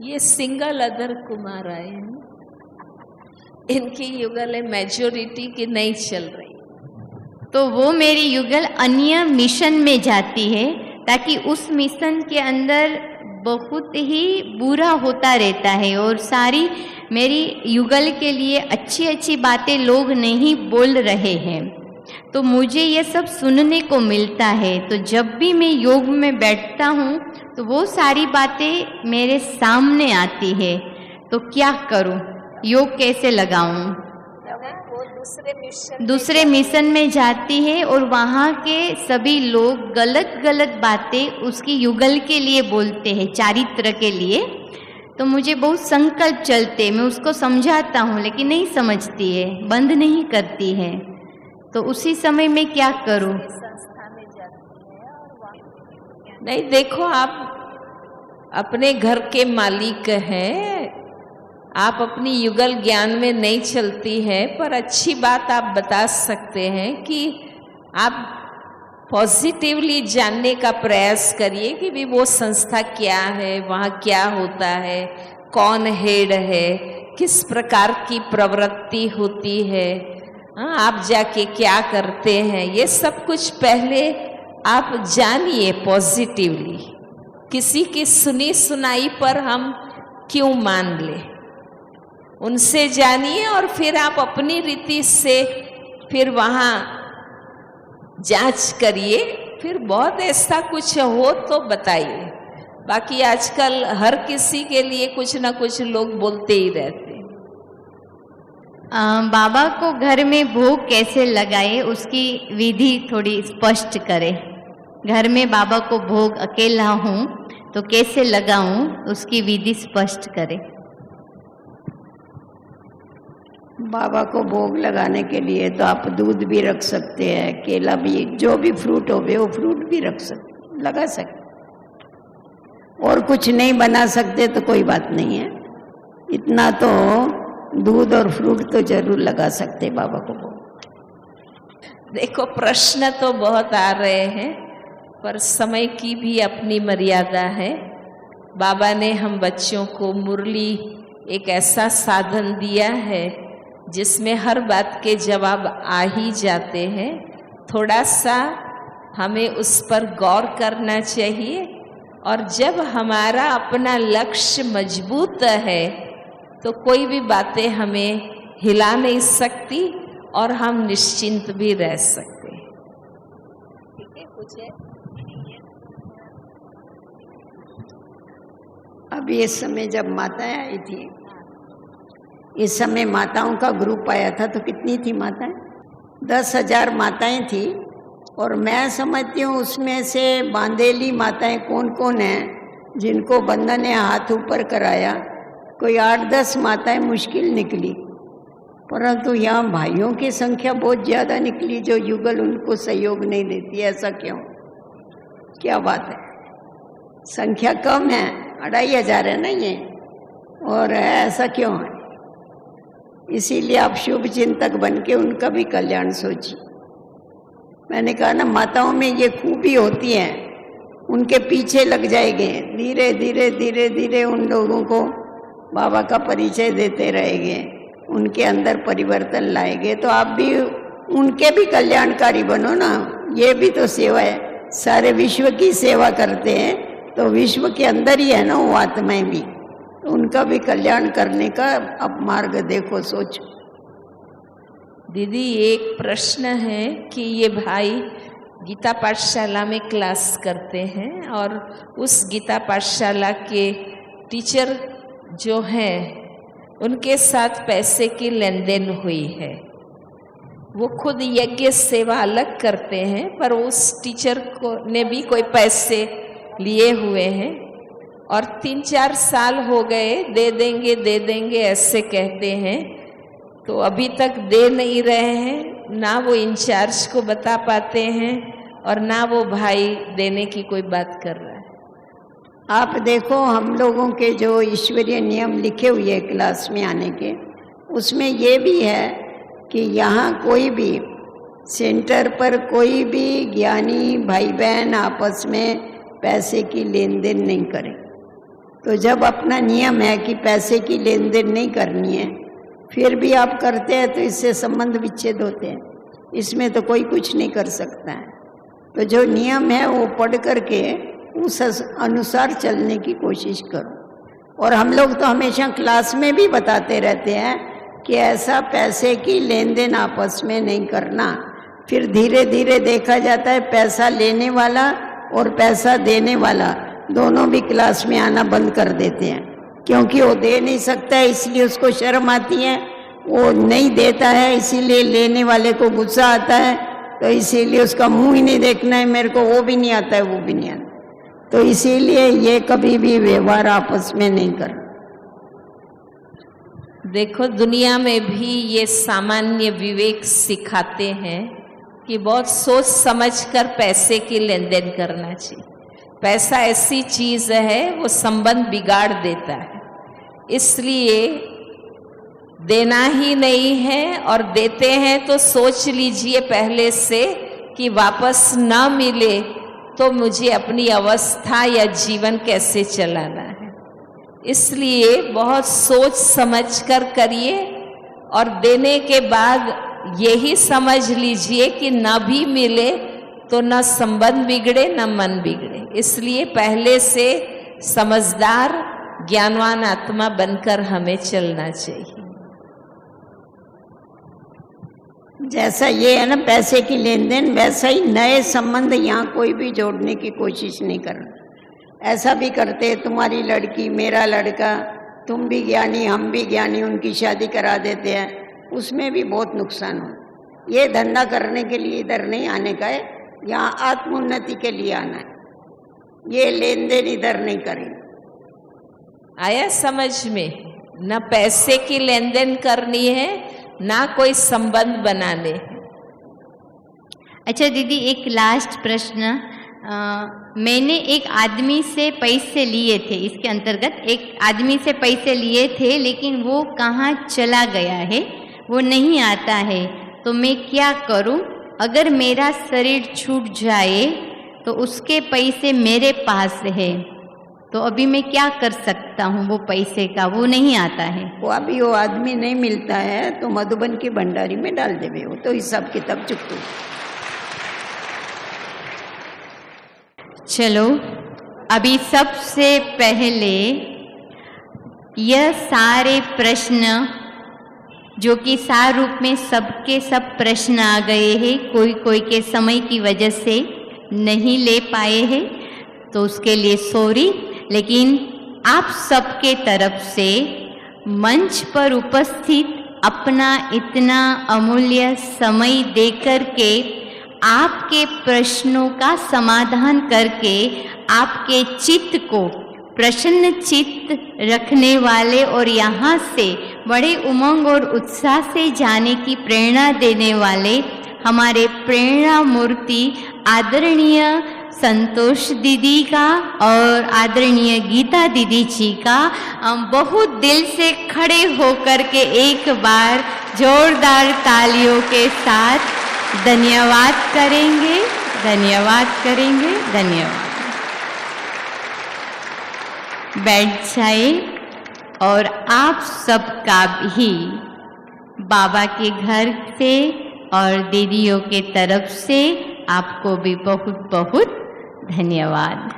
Speaker 3: ये सिंगल अदर कुमार आए हैं, इनकी युगल मेजोरिटी की नहीं चल रही,
Speaker 1: तो वो मेरी युगल अन्य मिशन में जाती है, ताकि उस मिशन के अंदर बहुत ही बुरा होता रहता है और सारी मेरी युगल के लिए अच्छी अच्छी बातें लोग नहीं बोल रहे हैं, तो मुझे ये सब सुनने को मिलता है। तो जब भी मैं योग में बैठता हूँ तो वो सारी बातें मेरे सामने आती है, तो क्या करूँ, योग कैसे लगाऊं? दूसरे मिशन में जाती है और वहाँ के सभी लोग गलत गलत बातें उसकी युगल के लिए बोलते हैं, चारित्र के लिए। तो मुझे बहुत संकल्प चलते, मैं उसको समझाता हूँ लेकिन नहीं समझती है, बंद नहीं करती है। तो उसी समय मैं क्या करूँ?
Speaker 3: नहीं, देखो, आप अपने घर के मालिक हैं, आप अपनी युगल ज्ञान में नहीं चलती है, पर अच्छी बात आप बता सकते हैं कि आप पॉजिटिवली जानने का प्रयास करिए कि भी वो संस्था क्या है, वहाँ क्या होता है, कौन हेड है, किस प्रकार की प्रवृत्ति होती है, आप जाके क्या करते हैं, ये सब कुछ पहले आप जानिए पॉजिटिवली। किसी की सुनी सुनाई पर हम क्यों मान ले, उनसे जानिए और फिर आप अपनी रीति से फिर वहाँ जांच करिए, फिर बहुत ऐसा कुछ हो तो बताइए। बाकी आजकल हर किसी के लिए कुछ ना कुछ लोग बोलते ही रहते।
Speaker 1: बाबा को घर में भोग कैसे लगाए उसकी विधि थोड़ी स्पष्ट करें। घर में बाबा को भोग अकेला हूँ तो कैसे लगाऊं, उसकी विधि स्पष्ट करें।
Speaker 2: बाबा को भोग लगाने के लिए तो आप दूध भी रख सकते हैं, केला भी, जो भी फ्रूट हो वो फ्रूट भी लगा सकते। और कुछ नहीं बना सकते तो कोई बात नहीं है, इतना तो दूध और फ्रूट तो जरूर लगा सकते बाबा को भोग।
Speaker 3: देखो, प्रश्न तो बहुत आ रहे हैं पर समय की भी अपनी मर्यादा है। बाबा ने हम बच्चों को मुरली एक ऐसा साधन दिया है जिसमें हर बात के जवाब आ ही जाते हैं। थोड़ा सा हमें उस पर गौर करना चाहिए और जब हमारा अपना लक्ष्य मजबूत है तो कोई भी बातें हमें हिला नहीं सकती और हम निश्चिंत भी रह सकते हैं। ठीक है, कुछ है?
Speaker 2: अब ये समय जब माताएं आई थी, इस समय माताओं का ग्रुप आया था तो कितनी थी माताएं? 10,000 माताएं थी। और मैं समझती हूँ उसमें से बांधेली माताएं कौन कौन हैं जिनको बंदा ने हाथ ऊपर कराया, कोई 8-10 माताएं मुश्किल निकली, परंतु यहाँ भाइयों की संख्या बहुत ज़्यादा निकली जो युगल उनको सहयोग नहीं देती। ऐसा क्यों? क्या बात है? संख्या कम है, 2,500 है ना ये, और ऐसा क्यों है? इसीलिए आप शुभ चिंतक बन के उनका भी कल्याण सोचिए। मैंने कहा ना, माताओं में ये खूबी होती है, उनके पीछे लग जाएंगे, धीरे धीरे धीरे धीरे उन लोगों को बाबा का परिचय देते रहेंगे, उनके अंदर परिवर्तन लाएंगे। तो आप भी उनके भी कल्याणकारी बनो ना, ये भी तो सेवा है। सारे विश्व की सेवा करते हैं तो विश्व के अंदर ही है ना वो आत्माएं भी, तो उनका भी कल्याण करने का अब मार्ग देखो, सोचो।
Speaker 3: दीदी, एक प्रश्न है कि ये भाई गीता पाठशाला में क्लास करते हैं और उस गीता पाठशाला के टीचर जो हैं उनके साथ पैसे की लेन देन हुई है। वो खुद यज्ञ सेवा अलग करते हैं पर उस टीचर को ने भी कोई पैसे लिए हुए हैं और 3-4 साल हो गए, दे देंगे ऐसे कहते हैं, तो अभी तक दे नहीं रहे हैं। ना वो इंचार्ज को बता पाते हैं और ना वो भाई देने की कोई बात कर रहा है।
Speaker 2: आप देखो, हम लोगों के जो ईश्वरीय नियम लिखे हुए हैं क्लास में आने के, उसमें ये भी है कि यहाँ कोई भी सेंटर पर कोई भी ज्ञानी भाई बहन आपस में पैसे की लेन देन नहीं करें। तो जब अपना नियम है कि पैसे की लेन देन नहीं करनी है, फिर भी आप करते हैं तो इससे संबंध विच्छेद होते हैं, इसमें तो कोई कुछ नहीं कर सकता है। तो जो नियम है वो पढ़ करके उस अनुसार चलने की कोशिश करो। और हम लोग तो हमेशा क्लास में भी बताते रहते हैं कि ऐसा पैसे की लेन देन आपस में नहीं करना। फिर धीरे धीरे देखा जाता है पैसा लेने वाला और पैसा देने वाला दोनों भी क्लास में आना बंद कर देते हैं, क्योंकि वो दे नहीं सकता है इसलिए उसको शर्म आती है, वो नहीं देता है, इसीलिए लेने वाले को गुस्सा आता है, तो इसीलिए उसका मुंह ही नहीं देखना है मेरे को, वो भी नहीं आता है, वो भी नहीं आता। तो इसीलिए ये कभी भी व्यवहार आपस में नहीं करना।
Speaker 3: देखो दुनिया में भी ये सामान्य विवेक सिखाते हैं कि बहुत सोच समझकर पैसे की लेन देन करना चाहिए। पैसा ऐसी चीज है वो संबंध बिगाड़ देता है, इसलिए देना ही नहीं है, और देते हैं तो सोच लीजिए पहले से कि वापस ना मिले तो मुझे अपनी अवस्था या जीवन कैसे चलाना है। इसलिए बहुत सोच समझ कर करिए, और देने के बाद यही समझ लीजिए कि ना भी मिले तो न संबंध बिगड़े न मन बिगड़े। इसलिए पहले से समझदार ज्ञानवान आत्मा बनकर हमें चलना चाहिए।
Speaker 2: जैसा ये है ना पैसे की लेन देन, वैसा ही नए संबंध यहाँ कोई भी जोड़ने की कोशिश नहीं करना। ऐसा भी करते, तुम्हारी लड़की मेरा लड़का, तुम भी ज्ञानी हम भी ज्ञानी, उनकी शादी करा देते हैं, उसमें भी बहुत नुकसान हो। ये धंधा करने के लिए इधर नहीं आने का है, यहाँ आत्मोन्नति के लिए आना है। ये लेन देन इधर नहीं करेंगे।
Speaker 3: आया समझ में? न पैसे की लेन देन करनी है, ना कोई संबंध बनाने हैं।
Speaker 1: अच्छा दीदी, एक लास्ट प्रश्न। मैंने एक आदमी से पैसे लिए थे, इसके अंतर्गत एक आदमी से पैसे लिए थे, लेकिन वो कहाँ चला गया है, वो नहीं आता है, तो मैं क्या करूं? अगर मेरा शरीर छूट जाए तो उसके पैसे मेरे पास है, तो अभी मैं क्या कर सकता हूँ? वो पैसे का वो नहीं आता है।
Speaker 2: वो अभी वो आदमी नहीं मिलता है तो मधुबन की भंडारी में डाल देवे, वो तो हिसाब किताब चुकतो।
Speaker 1: चलो, अभी सबसे पहले यह सारे प्रश्न जो कि सार रूप में सबके सब प्रश्न आ गए हैं, कोई कोई के समय की वजह से नहीं ले पाए हैं, तो उसके लिए सॉरी। लेकिन आप सबके तरफ से मंच पर उपस्थित अपना इतना अमूल्य समय देकर के आपके प्रश्नों का समाधान करके आपके चित्त को प्रसन्न चित्त रखने वाले और यहाँ से बड़े उमंग और उत्साह से जाने की प्रेरणा देने वाले हमारे प्रेरणा मूर्ति आदरणीय संतोष दीदी का और आदरणीय गीता दीदी जी का बहुत दिल से खड़े होकर के एक बार जोरदार तालियों के साथ धन्यवाद करेंगे, धन्यवाद करेंगे, धन्यवाद। बैठ जाए, और आप सबका भी बाबा के घर से और दीदियों के तरफ से आपको भी बहुत बहुत धन्यवाद।